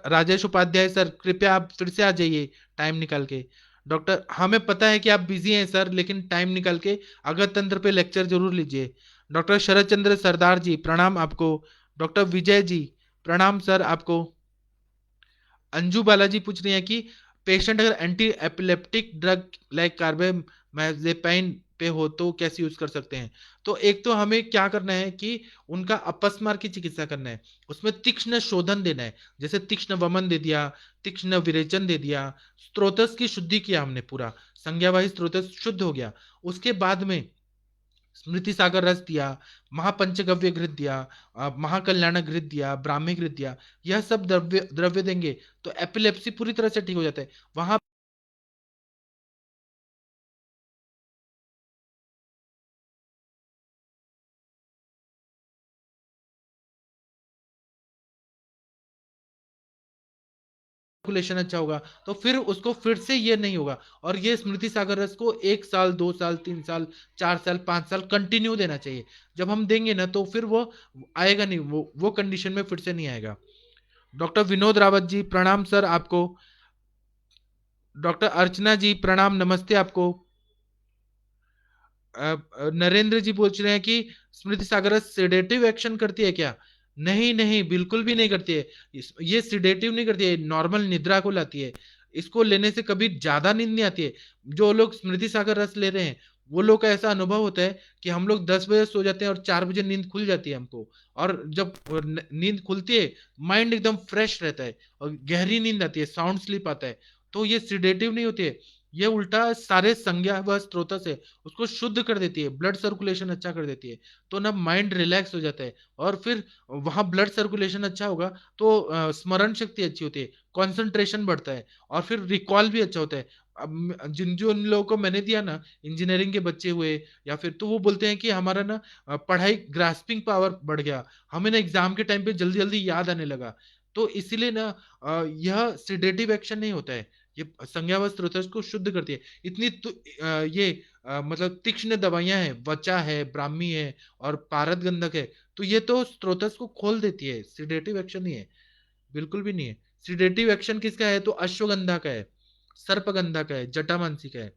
Rajesh Upadhyay sir, कृपया आप फिर से आ जाइए टाइम निकाल के। डॉक्टर, हमें पता है कि आप बिजी हैं सर, लेकिन टाइम निकाल के अगर तंत्र पे लेक्चर जरूर लीजिए। डॉक्टर शरद चंद्र सरदार जी प्रणाम आपको। डॉक्टर विजय जी प्रणाम सर आपको। अंजू बालाजी पूछ रही हैं कि पेशेंट अगर एंटी एपिलेप्टिक ड्रग लाइक कार्बेमाजेपाइन पे हो तो कैसे यूज कर सकते हैं। तो एक तो हमें क्या करना है कि उनका अपस्मार की चिकित्सा करना है, उसमें तीक्ष्ण शोधन देना है। जैसे तीक्ष्ण वमन दे दिया, तीक्ष्ण विरेचन दे दिया, स्त्रोतस की शुद्धि किया हमने पूरा, संज्ञावाही स्रोत शुद्ध हो गया। उसके बाद में स्मृति सागर रस दिया, महापंचगव्य घृत दिया, महाकल्याण घृत दिया, ब्राह्मी घृत दिया, यह सब द्रव्य द्रव्य देंगे तो एपिलेप्सी पूरी तरह से ठीक हो जाता है। वहां कैलकुलेशन अच्छा होगा, तो फिर उसको फिर से ये नहीं होगा। और ये स्मृति सागर रस को 1 साल, 2 साल, 3 साल, 4 साल, 5 साल कंटिन्यू देना चाहिए। जब हम देंगे ना तो फिर वो आएगा नहीं, वो कंडीशन में फिर से नहीं आएगा। डॉक्टर विनोद रावत जी प्रणाम सर आपको। डॉक्टर अर्चना जी प्रणाम, नमस्ते आपको। नरेंद्र जी पूछ रहे हैं कि स्मृति सागर सिडेटिव एक्शन करती है क्या? नहीं नहीं, बिल्कुल भी नहीं करती है। ये सिडेटिव नहीं करती है, नॉर्मल निद्रा को लाती है। इसको लेने से कभी ज्यादा नींद नहीं आती है। जो लोग स्मृति सागर रस ले रहे हैं वो लोग का ऐसा अनुभव होता है कि हम लोग 10 बजे सो जाते हैं और 4 बजे नींद खुल जाती है हमको। और जब नींद खुलती है, माइंड एकदम फ्रेश रहता है और गहरी नींद आती है, साउंड स्लीप आता है। तो ये सिडेटिव नहीं होती है, ये उल्टा सारे संज्ञा व स्रोत से उसको शुद्ध कर देती है, ब्लड सर्कुलेशन अच्छा कर देती है। तो ना माइंड रिलैक्स हो जाता है। और फिर वहां ब्लड सर्कुलेशन अच्छा होगा तो स्मरण शक्ति अच्छी होती है, कंसंट्रेशन बढ़ता है, और फिर रिकॉल भी अच्छा होता है। अब जिन जो उन लोगों को मैंने दिया ना, इंजीनियरिंग के बच्चे हुए या फिर, तो वो बोलते हैं कि हमारा ना पढ़ाई ग्रास्पिंग पावर बढ़ गया, हमें ना एग्जाम के टाइम पे जल्दी जल्दी याद आने लगा। तो इसीलिए ना यह सिडेटिव एक्शन नहीं होता है, ये संज्ञावस्थ रोधक को शुद्ध करती है। इतनी तो ये मतलब तीक्ष्ण दवाइयां हैं, वचा है, ब्राह्मी है और पारद गंधक है, तो ये तो स्त्रोतस को खोल देती है, सिडेटिव एक्शन नहीं है, बिल्कुल भी नहीं है। सिडेटिव एक्शन किसका है? तो अश्वगंधा का है, सर्पगंधा का है, जटामांसी का है।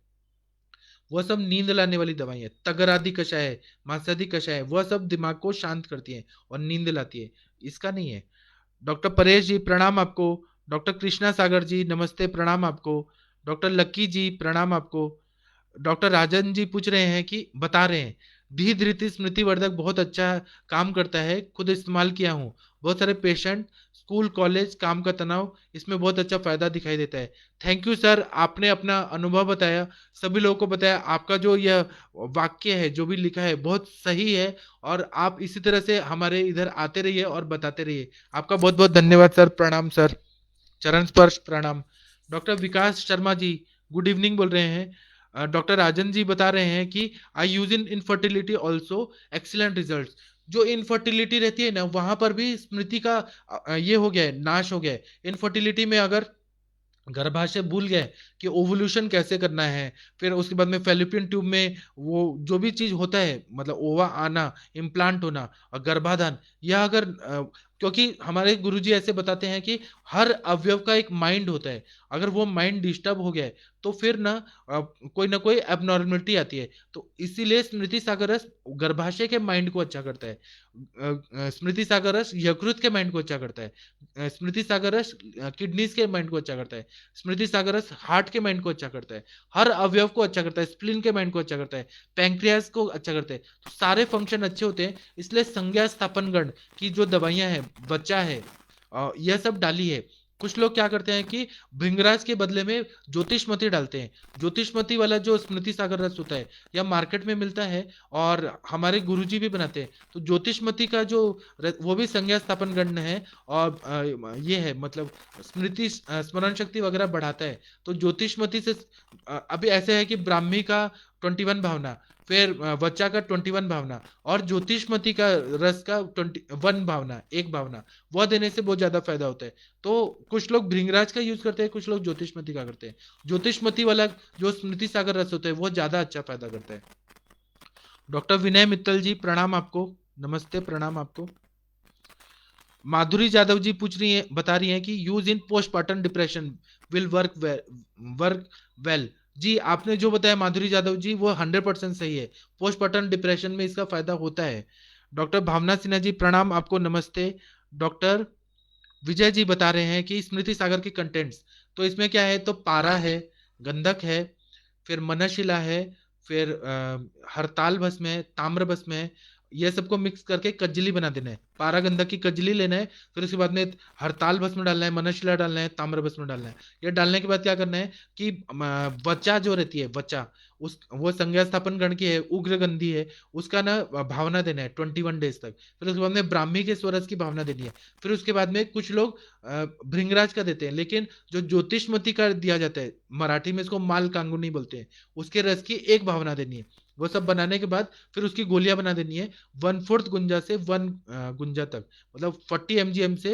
वह सब नींद लाने वाली दवाई है। तगरादि कषाय है, मांसादी कषाय है, वह सब दिमाग को शांत करती है और नींद लाती है। इसका नहीं है। डॉक्टर परेश जी प्रणाम आपको। डॉक्टर कृष्णा सागर जी नमस्ते, प्रणाम आपको। डॉक्टर लक्की जी प्रणाम आपको। डॉक्टर राजन जी पूछ रहे हैं कि बता रहे हैं धी धृति स्मृति वर्धक बहुत अच्छा काम करता है, खुद इस्तेमाल किया हूँ। बहुत सारे पेशेंट, स्कूल कॉलेज काम का तनाव, इसमें बहुत अच्छा फायदा दिखाई देता है। थैंक यू सर, आपने अपना अनुभव बताया, सभी लोगों को बताया। आपका जो यह वाक्य है जो भी लिखा है बहुत सही है, और आप इसी तरह से हमारे इधर आते रहिए और बताते रहिए। आपका बहुत बहुत धन्यवाद सर, प्रणाम सर, चरण स्पर्श प्रणाम। डॉक्टर विकास शर्मा जी गुड इवनिंग बोल रहे हैं। डॉक्टर राजन जी बता रहे हैं कि I use in infertility also, excellent result. जो इनफर्टिलिटी रहती है ना, वहां पर भी स्मृति का ये हो गया है, नाश हो गया है। इनफर्टिलिटी में अगर गर्भाशय भूल गए कि ओवुलेशन कैसे करना है, फिर उसके बाद में फेलोपियन ट्यूब में वो जो भी चीज होता है, मतलब ओवा आना, इम्प्लांट होना और गर्भाधान, यह अगर क्योंकि हमारे गुरुजी ऐसे बताते हैं कि हर अवयव का एक माइंड होता है। अगर वो माइंड डिस्टर्ब हो गया है तो फिर कोई ना कोई एबनॉर्मलिटी आती है। तो इसीलिए स्मृति सागर रस गर्भाशय के माइंड को अच्छा करता है। स्मृति सागर रस यकृत के माइंड को अच्छा करता है। स्मृति सागर रस किडनीज के माइंड को अच्छा करता है। स्मृति सागर रस हार्ट के माइंड को अच्छा करता है, हर अवयव को अच्छा करता है, स्प्लीन के माइंड को अच्छा करता है, पैंक्रियास को अच्छा करता है। तो सारे फंक्शन अच्छे होते हैं। इसलिए संज्ञा स्थापन गण की जो दवाइयां हैं, बच्चा है, यह सब डाली है। कुछ लोग क्या करते हैं कि भृंगराज के बदले में ज्योतिषमती डालते हैं। ज्योतिषमती वाला जो स्मृति सागर रस होता है या मार्केट में मिलता है, और हमारे गुरुजी भी बनाते हैं। तो ज्योतिषमती का जो वो भी संज्ञा स्थापन गण है, और ये है मतलब स्मृति स्मरण शक्ति वगैरह बढ़ाता है। तो ज्योतिषमती से अभी ऐसे है कि ब्राह्मी का 21 भावना, फिर वच्चा का 21 भावना, और ज्योतिषमती का रस का 21 भावना, एक भावना, वह देने से बहुत ज्यादा फायदा होता है। तो कुछ लोग भृंगराज का यूज करते हैं, कुछ लोग ज्योतिषमती का करते हैं। ज्योतिषमती वाला जो स्मृति सागर रस होता है वो ज्यादा अच्छा फायदा करता है। डॉक्टर विनय मित्तल जी प्रणाम आपको, नमस्ते, प्रणाम आपको। माधुरी जादव जी पूछ रही है, बता रही हैं कि use in postpartum depression will work well. जी, आपने जो बताया माधुरी जादव जी वो 100% सही है। पोस्टपार्टम डिप्रेशन में इसका फायदा होता है। डॉक्टर भावना सिन्हा जी प्रणाम आपको, नमस्ते। डॉक्टर विजय जी बता रहे हैं कि स्मृति सागर के कंटेंट्स, तो इसमें क्या है, तो पारा है, गंधक है, फिर मनशिला है, फिर हरताल भस्म है, ताम्र भस्म है। ये सबको मिक्स करके कज्जली बना देना है। पारागंधा की कज्जली लेना है, फिर उसके बाद में हरताल भस्म डालना है, मनशिला डालना है, ताम्र भस्म डालना है। ये डालने के बाद क्या करना है कि वचा जो रहती है, वचा, उस वो संज्ञा स्थापन गण की है, उग्र गंधी है, उसका ना भावना देना है 21 डेज तक। फिर उसके बाद में ब्राह्मी के स्वरस की भावना देनी है। फिर उसके बाद में कुछ लोग भृंगराज का देते हैं, लेकिन जो ज्योतिषमती का दिया जाता है, मराठी में इसको माल कांगुनी बोलते हैं, उसके रस की एक भावना देनी है। वो सब बनाने के बाद फिर उसकी गोलियां बना देनी है। 1/4 गुंजा से 1 गुंजा तक, मतलब 40 mgm से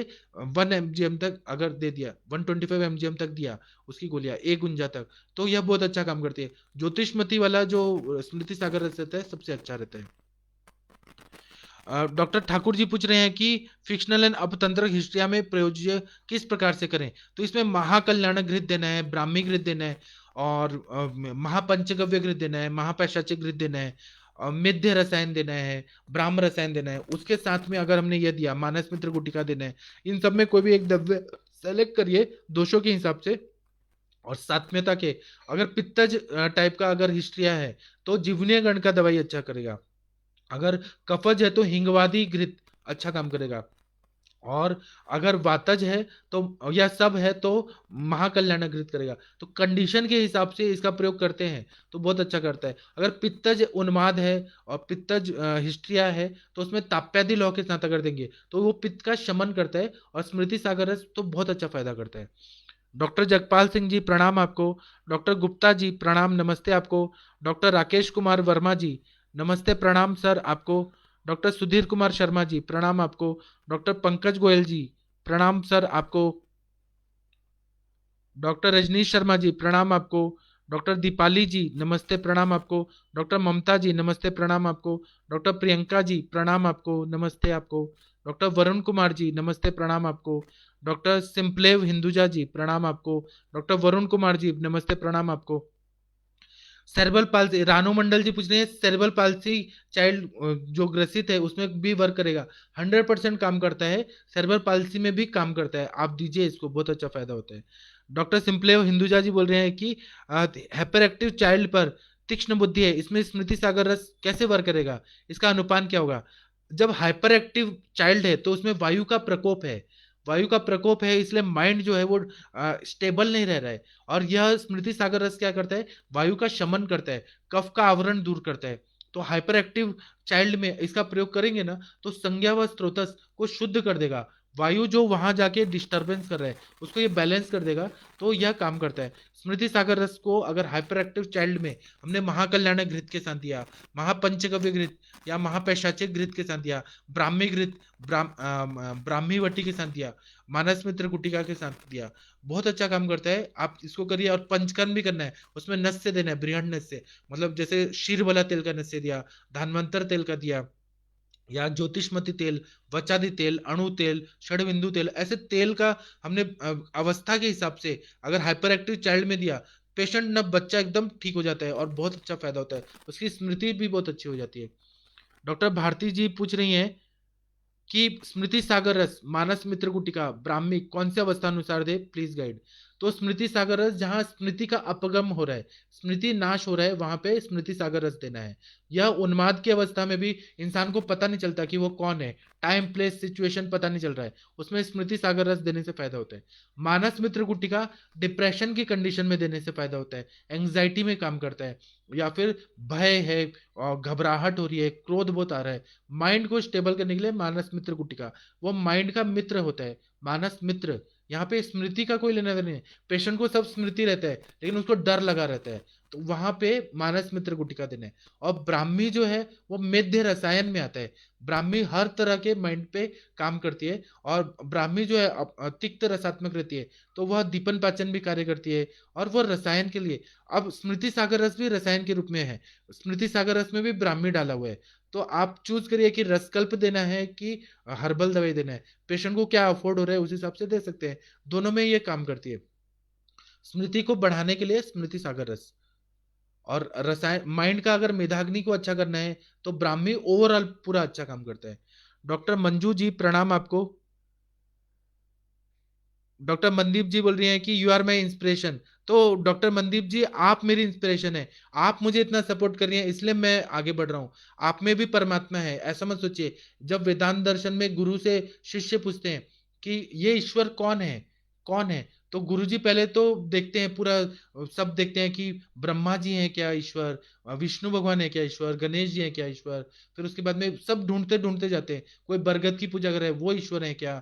1 mgm तक अगर दे दिया, 125 mgm तक दिया उसकी गोलियां 1 गुंजा तक, तो यह बहुत अच्छा काम करती है। ज्योतिषमती वाला जो स्मृति सागर रस रहता है सबसे अच्छा रहता है। डॉक्टर ठाकुर जी पूछ रहे हैं कि फिक्शनल एंड अपतंत्र हिस्ट्रिया में प्रयोज्य किस प्रकार से करें। तो इसमें महाकल्याण घृत देना है, ब्राह्मी घृत देना है, और महापंचगव्य घृत देना है, महापैशाच्य घृत देना है, मेध्य रसायन देना है, ब्राह्म रसायन देना है। उसके साथ में अगर हमने ये दिया मानस मित्र गुटिका देना है। इन सब में कोई भी एक द्रव्य सेलेक्ट करिए दोषों के हिसाब से और सात्म्यता के। अगर पित्तज टाइप का अगर हिस्ट्रिया है तो जीवनीय गण का दवाई अच्छा करेगा। अगर कफज है तो हिंगवादी घृत अच्छा काम करेगा। और अगर वातज है तो या सब है तो महाकल्याण घृत करेगा। तो कंडीशन के हिसाब से इसका प्रयोग करते हैं तो बहुत अच्छा करता है। अगर पित्तज उन्माद है और पित्तज हिस्ट्रिया है तो उसमें ताप्यादि लौ के साथ अगर देंगे तो वो पित्त का शमन करता है, और स्मृति सागर रस तो बहुत अच्छा फायदा करता है। डॉक्टर जगपाल सिंह जी प्रणाम आपको। डॉक्टर गुप्ता जी प्रणाम, नमस्ते आपको। डॉक्टर राकेश कुमार वर्मा जी नमस्ते, प्रणाम सर आपको। डॉक्टर सुधीर कुमार शर्मा जी प्रणाम आपको। डॉक्टर पंकज गोयल जी प्रणाम सर आपको। डॉक्टर रजनीश शर्मा जी प्रणाम आपको। डॉक्टर दीपाली जी नमस्ते, प्रणाम आपको। डॉक्टर ममता जी नमस्ते, प्रणाम आपको। डॉक्टर प्रियंका जी प्रणाम आपको, नमस्ते आपको। डॉक्टर वरुण कुमार जी नमस्ते, प्रणाम आपको। डॉक्टर सिंपलेव हिंदुजा जी प्रणाम आपको। डॉक्टर वरुण कुमार जी नमस्ते, प्रणाम आपको। सेरेब्रल पाल्सी रानू मंडल जी पूछ रहे हैं, सेरेब्रल पाल्सी चाइल्ड जो ग्रसित है उसमें भी वर्क करेगा। 100% काम करता है, सेरेब्रल पाल्सी में भी काम करता है, आप दीजिए इसको, बहुत अच्छा फायदा होता है। डॉक्टर सिंपलेव हिंदुजा जी बोल रहे हैं कि हाइपर एक्टिव चाइल्ड पर तीक्ष्ण बुद्धि है, इसमें स्मृति सागर रस कैसे वर्क करेगा, इसका अनुपान क्या होगा। जब हाइपर एक्टिव चाइल्ड है तो उसमें वायु का प्रकोप है, वायु का प्रकोप है, इसलिए माइंड जो है वो स्टेबल नहीं रह रहा है। और यह स्मृति सागर रस क्या करता है, वायु का शमन करता है, कफ का आवरण दूर करता है। तो हाइपर एक्टिव चाइल्ड में इसका प्रयोग करेंगे ना तो संज्ञा व स्त्रोतस को शुद्ध कर देगा। वायु जो वहां जाके डिस्टरबेंस कर रहा है उसको ये बैलेंस कर देगा, तो यह काम करता है। स्मृति सागर रस को अगर हाइपर एक्टिव चाइल्ड में हमने महाकल्याण घृत के साथ दिया, महापंचगव्य घृत या महापैशाच्य घृत के साथ दिया, ब्राह्मी घृत, ब्राह्मी वटी के साथ दिया, मानस मित्र गुटिका के साथ दिया, बहुत अच्छा काम करता है। आप इसको करिए। और पंचकर्म भी करना है, उसमें नस से देना है, बृहद नस से, मतलब जैसे शीर वाला तेल का नस से दिया, धानवंतर तेल का दिया, या ज्योतिषमती तेल, वचादी तेल, अणु तेल, षडबिंदु तेल, ऐसे तेल का हमने अवस्था के हिसाब से अगर हाइपर एक्टिव चाइल्ड में दिया, पेशेंट न बच्चा एकदम ठीक हो जाता है और बहुत अच्छा फायदा होता है, उसकी स्मृति भी बहुत अच्छी हो जाती है। डॉक्टर भारती जी पूछ रही हैं कि स्मृति सागर रस मानस मित्र गुटिका ब्राह्मी कौन से अवस्था अनुसार दे, प्लीज गाइड। तो स्मृति सागर रस जहां स्मृति का अपगम हो रहा है, स्मृति नाश हो रहा है, वहां पे स्मृति सागर रस देना है। यह उन्माद की अवस्था में भी इंसान को पता नहीं चलता कि वो कौन है, टाइम प्लेस सिचुएशन पता नहीं चल रहा है, उसमें स्मृति सागर रस देने से फायदा होता है। मानस मित्र गुटिका डिप्रेशन की कंडीशन में देने से फायदा होता है, एंग्जाइटी में काम करता है, या फिर भय है और घबराहट हो रही है, क्रोध बहुत आ रहा है, माइंड को स्टेबल करने के लिए मानस मित्र गुटिका, वो माइंड का मित्र होता है। मानस मित्र, यहाँ पे स्मृति का कोई लेना देना नहीं है। पेशेंट को सब स्मृति रहता है लेकिन उसको डर लगा रहता है, तो वहां पे मानस मित्र गुटिका देना है। और ब्राह्मी जो है वो मेध्य रसायन में आता है। ब्राह्मी हर तरह के माइंड पे काम करती है, और ब्राह्मी जो है तिक्त रसात्मक रहती है, तो वह दीपन पाचन भी कार्य करती है, और वह रसायन के लिए। अब स्मृति सागर रस भी रसायन के रूप में है, स्मृति सागर रस में भी ब्राह्मी डाला हुआ है। तो आप चूज करिए कि रसकल्प देना है कि हर्बल दवाई देना है, पेशेंट को क्या अफोर्ड हो रहा है उस हिसाब से दे सकते हैं। दोनों में ये काम करती है। स्मृति को बढ़ाने के लिए स्मृति सागर रस, और रसायन माइंड का अगर मेधाग्नि को अच्छा करना है तो ब्राह्मी ओवरऑल पूरा अच्छा काम करता है। डॉक्टर मंजू जी प्रणाम आपको। डॉक्टर मनदीप जी बोल रही हैं कि यू आर माई इंस्पिरेशन। तो डॉक्टर मनदीप जी, आप मेरी इंस्पिरेशन है। आप मुझे इतना सपोर्ट कर रही हैं, इसलिए मैं आगे बढ़ रहा हूँ। आप में भी परमात्मा है, ऐसा मत सोचिए। जब वेदांत दर्शन में गुरु से शिष्य पूछते हैं कि ये ईश्वर कौन है, कौन है, तो गुरुजी पहले तो देखते हैं पूरा, सब देखते हैं कि ब्रह्मा जी हैं क्या ईश्वर, विष्णु भगवान है क्या ईश्वर, गणेश जी हैं क्या ईश्वर। फिर उसके बाद में सब ढूंढते ढूंढते जाते हैं, कोई बरगद की पूजा कर रहा है, वो ईश्वर है क्या,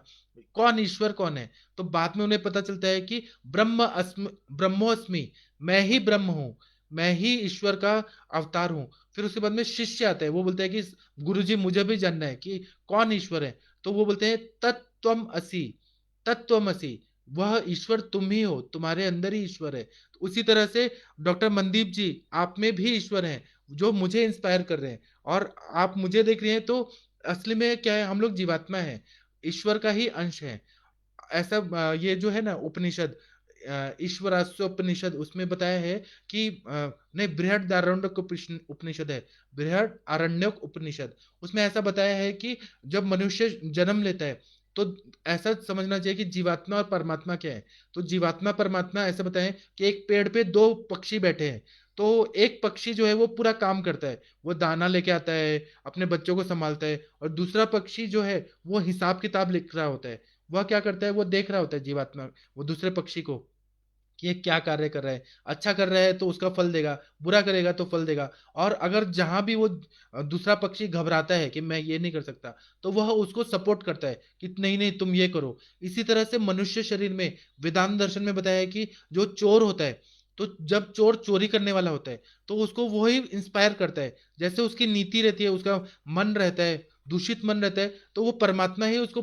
कौन ईश्वर कौन है। तो बाद में उन्हें पता चलता है कि ब्रह्मोस्मि, मैं ही ब्रह्म हूँ, मैं ही ईश्वर का अवतार हूँ। फिर उसके बाद में शिष्य आता है, वो बोलता है कि गुरुजी मुझे भी जानना है कि कौन ईश्वर है। तो वो बोलते हैं तत्त्वम असि, तत्त्वमसि, वह ईश्वर तुम ही हो, तुम्हारे अंदर ही ईश्वर है। तो उसी तरह से डॉक्टर मनदीप जी, आप में भी ईश्वर हैं जो मुझे इंस्पायर कर रहे हैं। और आप मुझे देख रहे हैं तो असली में क्या है, हम लोग जीवात्मा है, ईश्वर का ही अंश है। ऐसा ये जो है ना उपनिषद, ईश्वरास्य उपनिषद, उसमें बताया है कि नहीं, बृहदारण्यक उपनिषद है, बृहद आरण्यक उपनिषद। उसमें ऐसा बताया है कि जब मनुष्य जन्म लेता है तो ऐसा समझना चाहिए कि जीवात्मा और परमात्मा क्या है। तो जीवात्मा परमात्मा ऐसा बताएं कि एक पेड़ पे दो पक्षी बैठे हैं। तो एक पक्षी जो है वो पूरा काम करता है, वो दाना लेके आता है, अपने बच्चों को संभालता है, और दूसरा पक्षी जो है वो हिसाब किताब लिख रहा होता है। वह क्या करता है, वो देख रहा होता है जीवात्मा, वो दूसरे पक्षी को, कि ये क्या कार्य कर रहा है। अच्छा कर रहा है तो उसका फल देगा, बुरा करेगा तो फल देगा। और अगर जहां भी वो दूसरा पक्षी घबराता है कि मैं ये नहीं कर सकता, तो वह उसको सपोर्ट करता है कि नहीं नहीं तुम ये करो। इसी तरह से मनुष्य शरीर में वेदांत दर्शन में बताया है कि जो चोर होता है, तो जब चोर चोरी करने वाला होता है तो उसको वही इंस्पायर करता है। जैसे उसकी नीति रहती है, उसका मन रहता है, दूषित मन रहता है, तो वो परमात्मा ही उसको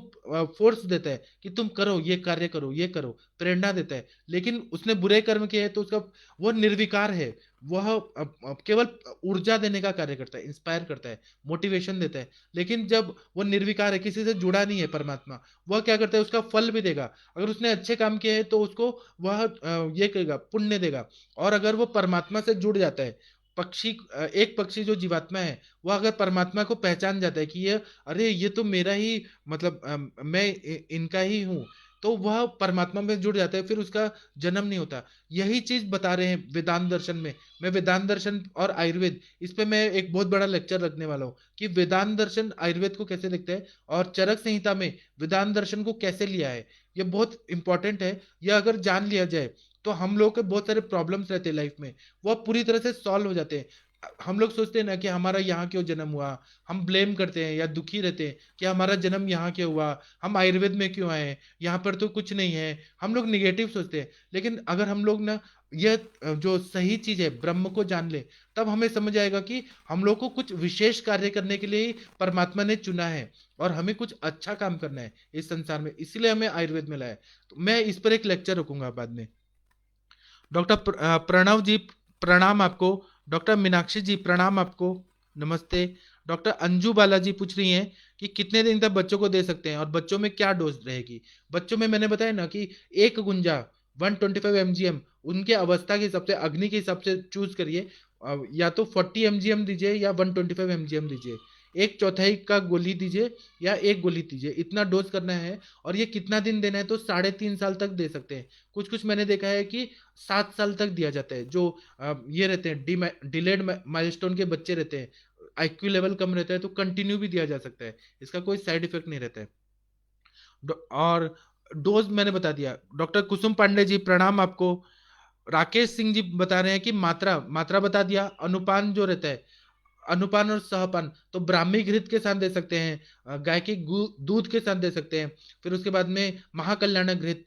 फोर्स देता है कि तुम करो, ये कार्य करो, ये करो, प्रेरणा देता है। लेकिन उसने बुरे कर्म किए हैं तो उसका, वो निर्विकार है, वह केवल ऊर्जा देने का कार्य करता है, इंस्पायर करता है, मोटिवेशन देता है। लेकिन जब वो निर्विकार है, किसी से जुड़ा नहीं है परमात्मा, वह क्या करता है, उसका फल भी देगा। अगर उसने अच्छे काम किए हैं तो उसको वह ये कहेगा, पुण्य देगा। और अगर वो परमात्मा से जुड़ जाता है, पक्षी, एक पक्षी जो जीवात्मा है, वह अगर परमात्मा को पहचान जाता है कि ये, अरे ये तो मेरा ही, मतलब मैं इनका ही हूँ, तो वह परमात्मा में जुड़ जाता है, फिर उसका जन्म नहीं होता। यही चीज बता रहे हैं वेदांत दर्शन में। मैं वेदांत दर्शन और आयुर्वेद, इस पे मैं एक बहुत बड़ा लेक्चर रखने वाला हूँ कि वेदांत दर्शन आयुर्वेद को कैसे देखते हैं, और चरक संहिता में वेदांत दर्शन को कैसे लिया है। ये बहुत इंपॉर्टेंट है। यह अगर जान लिया जाए तो हम लोग के बहुत सारे प्रॉब्लम्स रहते हैं लाइफ में, वह पूरी तरह से सॉल्व हो जाते हैं। हम लोग सोचते हैं ना कि हमारा यहाँ क्यों जन्म हुआ, हम ब्लेम करते हैं या दुखी रहते हैं कि हमारा जन्म यहाँ क्यों हुआ, हम आयुर्वेद में क्यों आए, यहाँ पर तो कुछ नहीं है। हम लोग निगेटिव सोचते हैं। लेकिन अगर हम लोग ना यह जो सही चीज है ब्रह्म को जान ले, तब हमें समझ आएगा कि हम लोग को कुछ विशेष कार्य करने के लिए ही परमात्मा ने चुना है, और हमें कुछ अच्छा काम करना है इस संसार में, इसलिए हमें आयुर्वेद में लाया। तो मैं इस पर एक लेक्चर रखूंगा बाद में। डॉक्टर प्रणव जी, प्रणाम आपको। डॉक्टर मीनाक्षी जी, प्रणाम आपको, नमस्ते। डॉक्टर अंजू बालाजी पूछ रही हैं कि कितने दिन तक बच्चों को दे सकते हैं और बच्चों में क्या डोज रहेगी। बच्चों में मैंने बताया ना कि एक गुंजा 125 mgm, उनके अवस्था के हिसाब से, अग्नि के हिसाब से चूज करिए। या तो 40 mgm दीजिए या 125 mgm दीजिए। एक चौथाई का गोली दीजिए या एक गोली दीजिए, इतना डोज करना है। और ये कितना दिन देना है, तो 3.5 साल तक दे सकते हैं। कुछ कुछ मैंने देखा है कि 7 साल तक दिया जाता है। जो ये रहते हैं डिलेड माइलस्टोन के बच्चे रहते हैं, आईक्यू लेवल कम रहता है, तो कंटिन्यू भी दिया जा सकता है, इसका कोई साइड इफेक्ट नहीं रहता है। और डोज मैंने बता दिया। डॉक्टर कुसुम पांडे जी, प्रणाम आपको। राकेश सिंह जी बता रहे हैं कि मात्रा मात्रा बता दिया। अनुपान जो रहता है, अनुपान और सहपान, तो ब्राह्मी घृत के साथ दे सकते हैं, गाय के दूध के साथ दे सकते हैं। फिर उसके बाद में महाकल्याण घृत,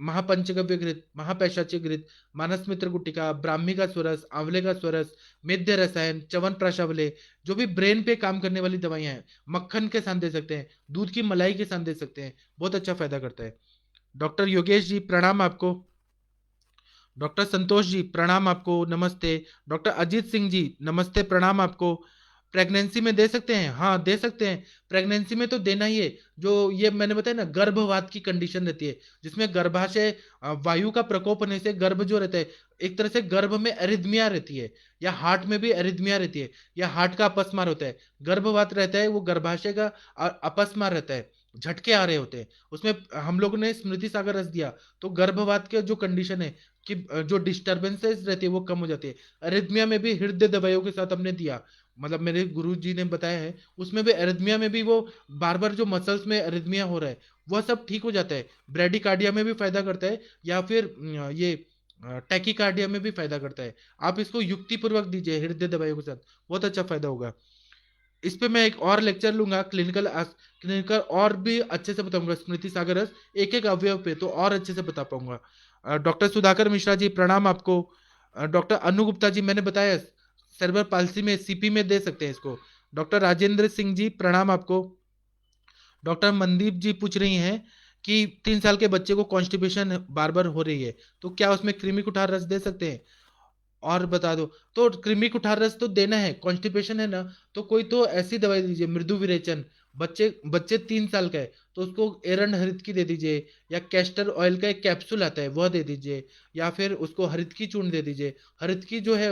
महापंचगव्य घृत, महापैशाची घृत, मानस मित्र गुटिका, ब्राह्मी का स्वरस, आंवले का स्वरस, मेध्य रसायन, च्यवन प्राशावले, जो भी ब्रेन पे काम करने वाली दवाइयां हैं, मक्खन के साथ दे सकते हैं, दूध की मलाई के साथ दे सकते हैं, बहुत अच्छा फायदा करता है। डॉक्टर योगेश जी, प्रणाम आपको। डॉक्टर संतोष जी, प्रणाम आपको, नमस्ते। डॉक्टर अजीत सिंह जी, नमस्ते, प्रणाम आपको। प्रेगनेंसी में दे सकते हैं, हाँ दे सकते हैं। प्रेगनेंसी में तो देना ही है। जो ये मैंने बताया ना, गर्भवात की कंडीशन रहती है, जिसमें गर्भाशय, वायु का प्रकोप होने से गर्भ जो रहता है, एक तरह से गर्भ में एरिथमिया रहती है, या हार्ट में भी एरिथमिया रहती है, या हार्ट का अपस्मार होता है। गर्भवात रहता है, वो गर्भाशय का अपस्मार रहता है, झटके आ रहे होते हैं उसमें। हम लोगों ने स्मृति सागर रस दिया, तो गर्भवात के जो कंडीशन है, कि जो डिस्टर्बेंसेस रहती है वो कम हो जाती है। एरिथमिया में भी हृदय दवाइयों के साथ हमने दिया, मतलब मेरे गुरुजी ने बताया है, उसमें भी एरिथमिया में भी वो बार बार जो मसल्स में एरिथमिया हो रहा है वह सब ठीक हो जाता है। ब्रेडिकार्डिया में भी फायदा करता है, या फिर ये टैकीकार्डिया में भी फायदा करता है। आप इसको युक्तिपूर्वक दीजिए हृदय दवाइयों के साथ, बहुत अच्छा फायदा होगा। इस पे मैं एक और लेक्चर लूंगा, क्लिनिकल और भी अच्छे से बताऊंगा स्मृति सागर रस एक एक अवयव पे, तो और अच्छे से बता पाऊंगा। डॉक्टर सुधाकर मिश्रा जी प्रणाम आपको। डॉक्टर अनु गुप्ता जी मैंने बताया सेरेब्रल पाल्सी में सीपी में दे सकते हैं इसको। डॉक्टर राजेंद्र सिंह जी प्रणाम आपको। डॉक्टर मनदीप जी पूछ रही हैं कि 3 साल के बच्चे को कॉन्स्टिपेशन बार बार हो रही है, तो क्या उसमें कृमि कुठार रस दे सकते हैं? और बता दो। तो कृमि कुठार रस तो देना है, कॉन्स्टिपेशन है ना, तो कोई तो ऐसी दवाई दीजिए, मृदु विरेचन। बच्चे बच्चे 3 साल का है तो उसको एरंड हरित की दे दीजिए, या कैस्टर ऑयल का एक कैप्सूल आता है वह दे दीजिए, या फिर उसको हरित की चूर्ण दे दीजिए। हरित की जो है,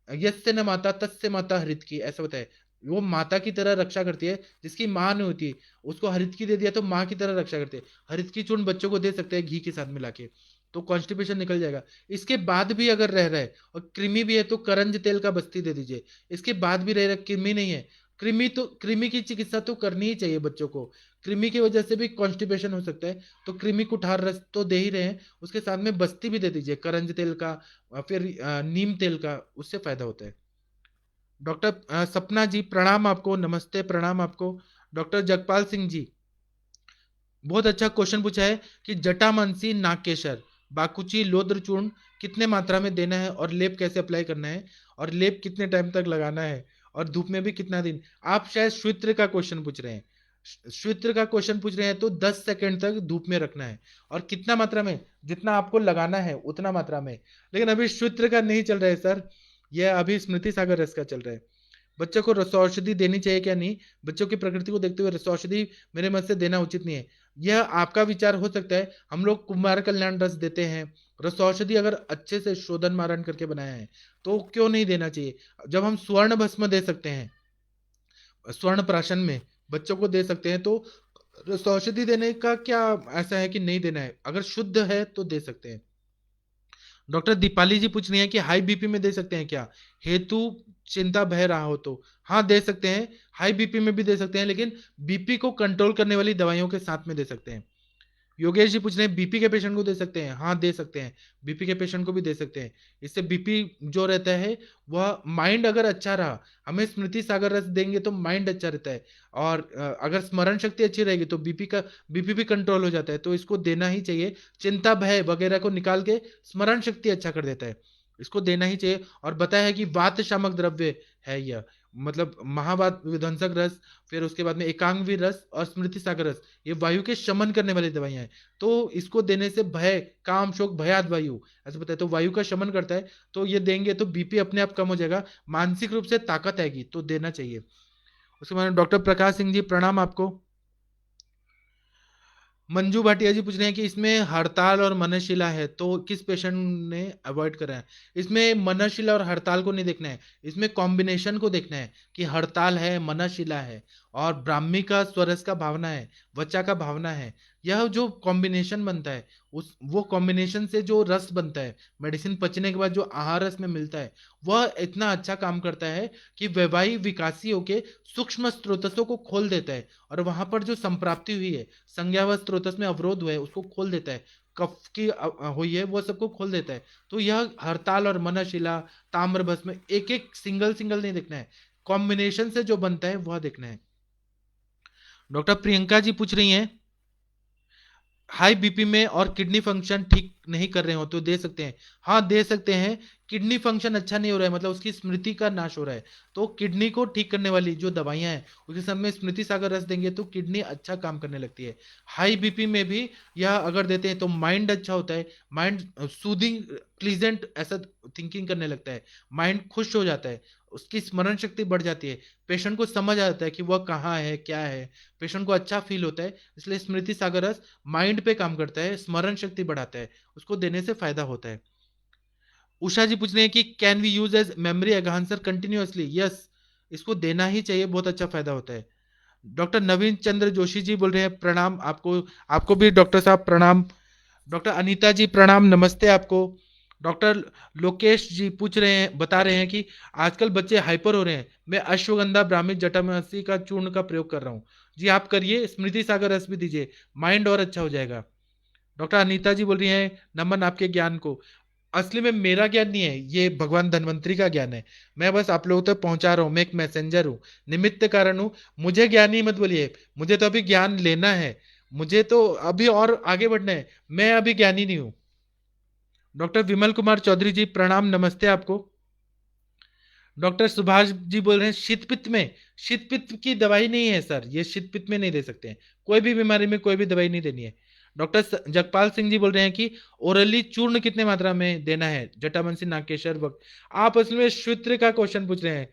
यस्य न माता तस्य माता हरित की, ऐसा बताए। वो माता की तरह रक्षा करती है, जिसकी माँ नहीं होती उसको हरित की दे दिया तो माँ की तरह रक्षा करती है। हरित की चूर्ण बच्चों को दे सकते हैं घी के साथ मिला के, तो कॉन्स्टिपेशन निकल जाएगा। इसके बाद भी अगर रह रहा है और कृमि भी है तो करंज तेल का बस्ती दे दीजिए। इसके बाद भी रह रहा है कृमि नहीं है, कृमि की चिकित्सा तो करनी ही चाहिए बच्चों को। कृमि की वजह से भी कॉन्स्टिपेशन हो सकता है, तो कृमि कुठार रस तो दे ही रहे हैं, उसके साथ में बस्ती भी दे दीजिए करंज तेल का, फिर नीम तेल का, उससे फायदा होता है। डॉक्टर सपना जी प्रणाम आपको, नमस्ते प्रणाम आपको। डॉक्टर जगपाल सिंह जी बहुत अच्छा क्वेश्चन पूछा है कि जटामांसी नागकेशर बाकुची लोद्र चूर्ण कितने मात्रा में देना है, और लेप कैसे अप्लाई करना है, और लेप कितने टाइम तक लगाना है, और धूप में भी कितना दिन। आप शायद श्वित्र का क्वेश्चन पूछ रहे हैं, श्वित्र का क्वेश्चन पूछ रहे हैं, तो 10 सेकंड तक धूप में रखना है, और कितना मात्रा में, जितना आपको लगाना है उतना मात्रा में। लेकिन अभी श्वित्र का नहीं चल रहा है सर, यह अभी स्मृति सागर रस का चल रहा है। बच्चों को रसौषधि देनी चाहिए क्या? नहीं, बच्चों की प्रकृति को देखते हुए रसौषधि मेरे मत से देना उचित नहीं है। यह आपका विचार हो सकता है, हम लोग कुमार कल्याण रस देते हैं। रसौषधि अगर अच्छे से शोधन मारण करके बनाया है तो क्यों नहीं देना चाहिए? जब हम स्वर्ण भस्म दे सकते हैं, स्वर्ण प्राशन में बच्चों को दे सकते हैं, तो रसौषधि देने का क्या ऐसा है कि नहीं देना है? अगर शुद्ध है तो दे सकते हैं। डॉक्टर दीपाली जी पूछ रही हैं कि हाई बीपी में दे सकते हैं क्या, हेतु चिंता भय रहा हो तो? हाँ दे सकते हैं, हाई बीपी में भी दे सकते हैं, लेकिन बीपी को कंट्रोल करने वाली दवाइयों के साथ में दे सकते हैं। योगेश जी पूछ रहे हैं बीपी के पेशेंट को दे सकते हैं? हाँ दे सकते हैं, बीपी के पेशेंट को भी दे सकते हैं। इससे बीपी जो रहता है वह, माइंड अगर अच्छा रहा, हमें स्मृति सागर रस देंगे तो माइंड अच्छा रहता है, और अगर स्मरण शक्ति अच्छी रहेगी तो बीपी भी कंट्रोल हो जाता है, तो इसको देना ही चाहिए। चिंता भय वगैरह को निकाल के स्मरण शक्ति अच्छा कर देता है, इसको देना ही चाहिए। और बताया है कि वात शामक द्रव्य है यह, मतलब महावात विध्वंसक रस, फिर उसके बाद में एकांगवी रस और स्मृति सागर रस, ये वायु के शमन करने वाली दवाइयां हैं। तो इसको देने से भय, काम शोक भयाद वायु ऐसे बताया, तो वायु का शमन करता है, तो ये देंगे तो बीपी अपने आप कम हो जाएगा, मानसिक रूप से ताकत आएगी, तो देना चाहिए। उसके बाद डॉक्टर प्रकाश सिंह जी प्रणाम आपको। मंजू भाटिया जी पूछ रहे हैं कि इसमें हड़ताल और मननशीला है तो किस पेशेंट ने अवॉइड करा है? इसमें मननशीला और हड़ताल को नहीं देखना है, इसमें कॉम्बिनेशन को देखना है कि हड़ताल है, मननशीला है, और ब्राह्मी का स्वरस का भावना है, वचा का भावना है। यह जो कॉम्बिनेशन बनता है, उस वो कॉम्बिनेशन से जो रस बनता है, मेडिसिन पचने के बाद जो आहार रस में मिलता है, वह इतना अच्छा काम करता है कि वैवाहिक विकासी होके सूक्ष्म स्रोतसों को खोल देता है, और वहां पर जो संप्राप्ति हुई है, संज्ञावा स्रोतस में अवरोध हुआ है उसको खोल देता है, कफ की हुई है वो सबको खोल देता है। तो यह हड़ताल और मननशीला, ताम्र भस्म, एक एक सिंगल सिंगल नहीं देखना है, कॉम्बिनेशन से जो बनता है वह देखना है। डॉक्टर प्रियंका जी पूछ रही हैं हाई बीपी में और किडनी फंक्शन ठीक नहीं कर रहे हो तो दे सकते हैं? हाँ दे सकते हैं। किडनी फंक्शन अच्छा नहीं हो रहा है, मतलब उसकी स्मृति का नाश हो रहा है, तो किडनी को ठीक करने वाली जो दवाइयां हैं उसके साथ में स्मृति सागर रस देंगे तो किडनी अच्छा काम करने लगती है। हाई बीपी में भी यह अगर देते हैं तो माइंड अच्छा होता है, माइंड सूदिंग प्लीजेंट ऐसा थिंकिंग करने लगता है, माइंड खुश हो जाता है, उसकी स्मरण शक्ति बढ़ जाती है, पेशेंट को समझ आता है कि वह कहाँ है क्या है, पेशेंट को अच्छा फील होता है। इसलिए स्मृति सागर रस माइंड पे काम करता है, स्मरण शक्ति बढ़ाता है, उसको देने से फायदा होता है। उषा जी पूछ रहे हैं कि can we use as memory enhancer continuously? Yes, इसको देना ही चाहिए, बहुत अच्छा फायदा होता है। डॉक्टर नवीन चंद्र जोशी जी बोल रहे हैं प्रणाम आपको। आपको भी डॉक्टर साहब प्रणाम। डॉक्टर अनीता जी प्रणाम, नमस्ते आपको। डॉक्टर लोकेश जी पूछ रहे हैं, बता रहे हैं कि आजकल बच्चे हाइपर हो रहे हैं, मैं अश्वगंधा ब्राह्मी जटामासी का चूर्ण का प्रयोग कर रहा हूँ। जी आप करिए, स्मृति सागर रस भी दीजिए, माइंड और अच्छा हो जाएगा। डॉक्टर अनीता जी बोल रही हैं, नमन आपके ज्ञान को। असली में मेरा ज्ञान नहीं है, ये भगवान धन्वंतरी का ज्ञान है। मैं बस आप लोगों तक पहुंचा रहा हूँ, मैं एक मैसेंजर हूँ, निमित्त कारण हूँ। मुझे ज्ञानी मत बोलिए, मुझे तो अभी ज्ञान लेना है, मुझे तो अभी और आगे बढ़ना है, मैं अभी ज्ञानी नहीं हूँ। डॉक्टर विमल कुमार चौधरी जी प्रणाम, नमस्ते आपको। डॉक्टर सुभाष जी बोल रहे हैं शीत पित्त में, शीत पित्त की दवाई नहीं है सर, ये शीत पित्त में नहीं दे सकते हैं, कोई भी बीमारी में कोई भी दवाई नहीं देनी है। डॉक्टर जगपाल सिंह जी बोल रहे हैं कि ओरली चूर्ण कितने मात्रा में देना है, जटामंसी नागेश्वर वक्त। आप असल में श्वित्र का क्वेश्चन पूछ रहे हैं,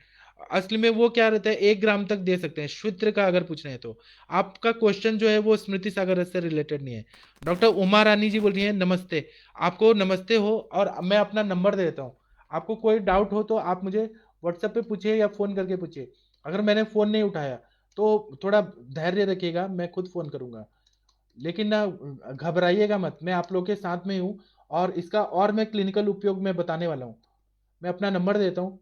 असली में वो क्या रहता है, 1 ग्राम तक दे सकते हैं श्वित्र का अगर पूछ रहे हैं तो। आपका क्वेश्चन जो है वो स्मृति सागर रस से रिलेटेड नहीं है। डॉक्टर उमा रानी जी बोल रही है नमस्ते। आपको नमस्ते हो, और मैं अपना नंबर दे देता हूँ, आपको कोई डाउट हो तो आप मुझे व्हाट्सएप पे पूछिए या फोन करके पूछिए। अगर मैंने फोन नहीं उठाया तो थोड़ा धैर्य रखिएगा, मैं खुद फोन करूंगा। लेकिन ना, घबराइएगा मत, मैं आप लोग के साथ में हूँ, और इसका और मैं क्लिनिकल उपयोग में बताने वाला हूँ। मैं अपना नंबर देता हूँ।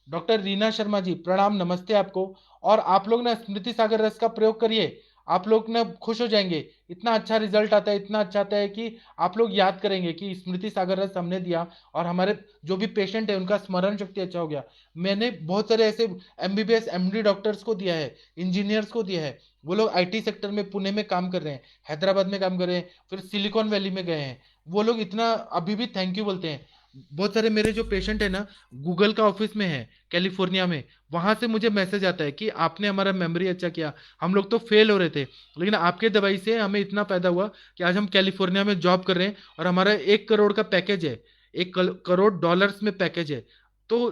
डॉक्टर रीना शर्मा जी प्रणाम, नमस्ते आपको। और आप लोग ना स्मृति सागर रस का प्रयोग करिए, आप लोग ना खुश हो जाएंगे। इतना अच्छा रिजल्ट आता है, इतना अच्छा आता है कि आप लोग याद करेंगे कि स्मृति सागर रस हमने दिया, और हमारे जो भी पेशेंट है उनका स्मरण शक्ति अच्छा हो गया। मैंने बहुत सारे ऐसे एमबीबीएस एमडी डॉक्टर्स को दिया है, इंजीनियर्स को दिया है, वो लोग आईटी सेक्टर में पुणे में काम कर रहे हैं, हैदराबाद में काम कर रहे हैं, फिर सिलिकॉन वैली में गए हैं। वो लोग इतना अभी भी थैंक यू बोलते हैं। बहुत सारे मेरे जो पेशेंट है ना, गूगल का ऑफिस में है कैलिफोर्निया में, वहां से मुझे मैसेज आता है कि आपने हमारा मेमोरी अच्छा किया, हम लोग तो फेल हो रहे थे, लेकिन आपके दवाई से हमें इतना फायदा हुआ कि आज हम कैलिफोर्निया में जॉब कर रहे हैं, और हमारा 1 करोड़ का पैकेज है, 1 करोड़ डॉलर्स में पैकेज है। तो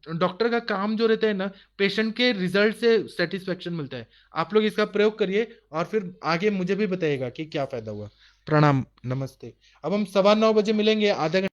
डॉक्टर का काम जो रहता है ना, पेशेंट के रिजल्ट से सेटिस्फेक्शन मिलता है। आप लोग इसका प्रयोग करिए, और फिर आगे मुझे भी बताइएगा कि क्या फायदा हुआ। प्रणाम, नमस्ते। अब हम 9:15 बजे मिलेंगे, आधा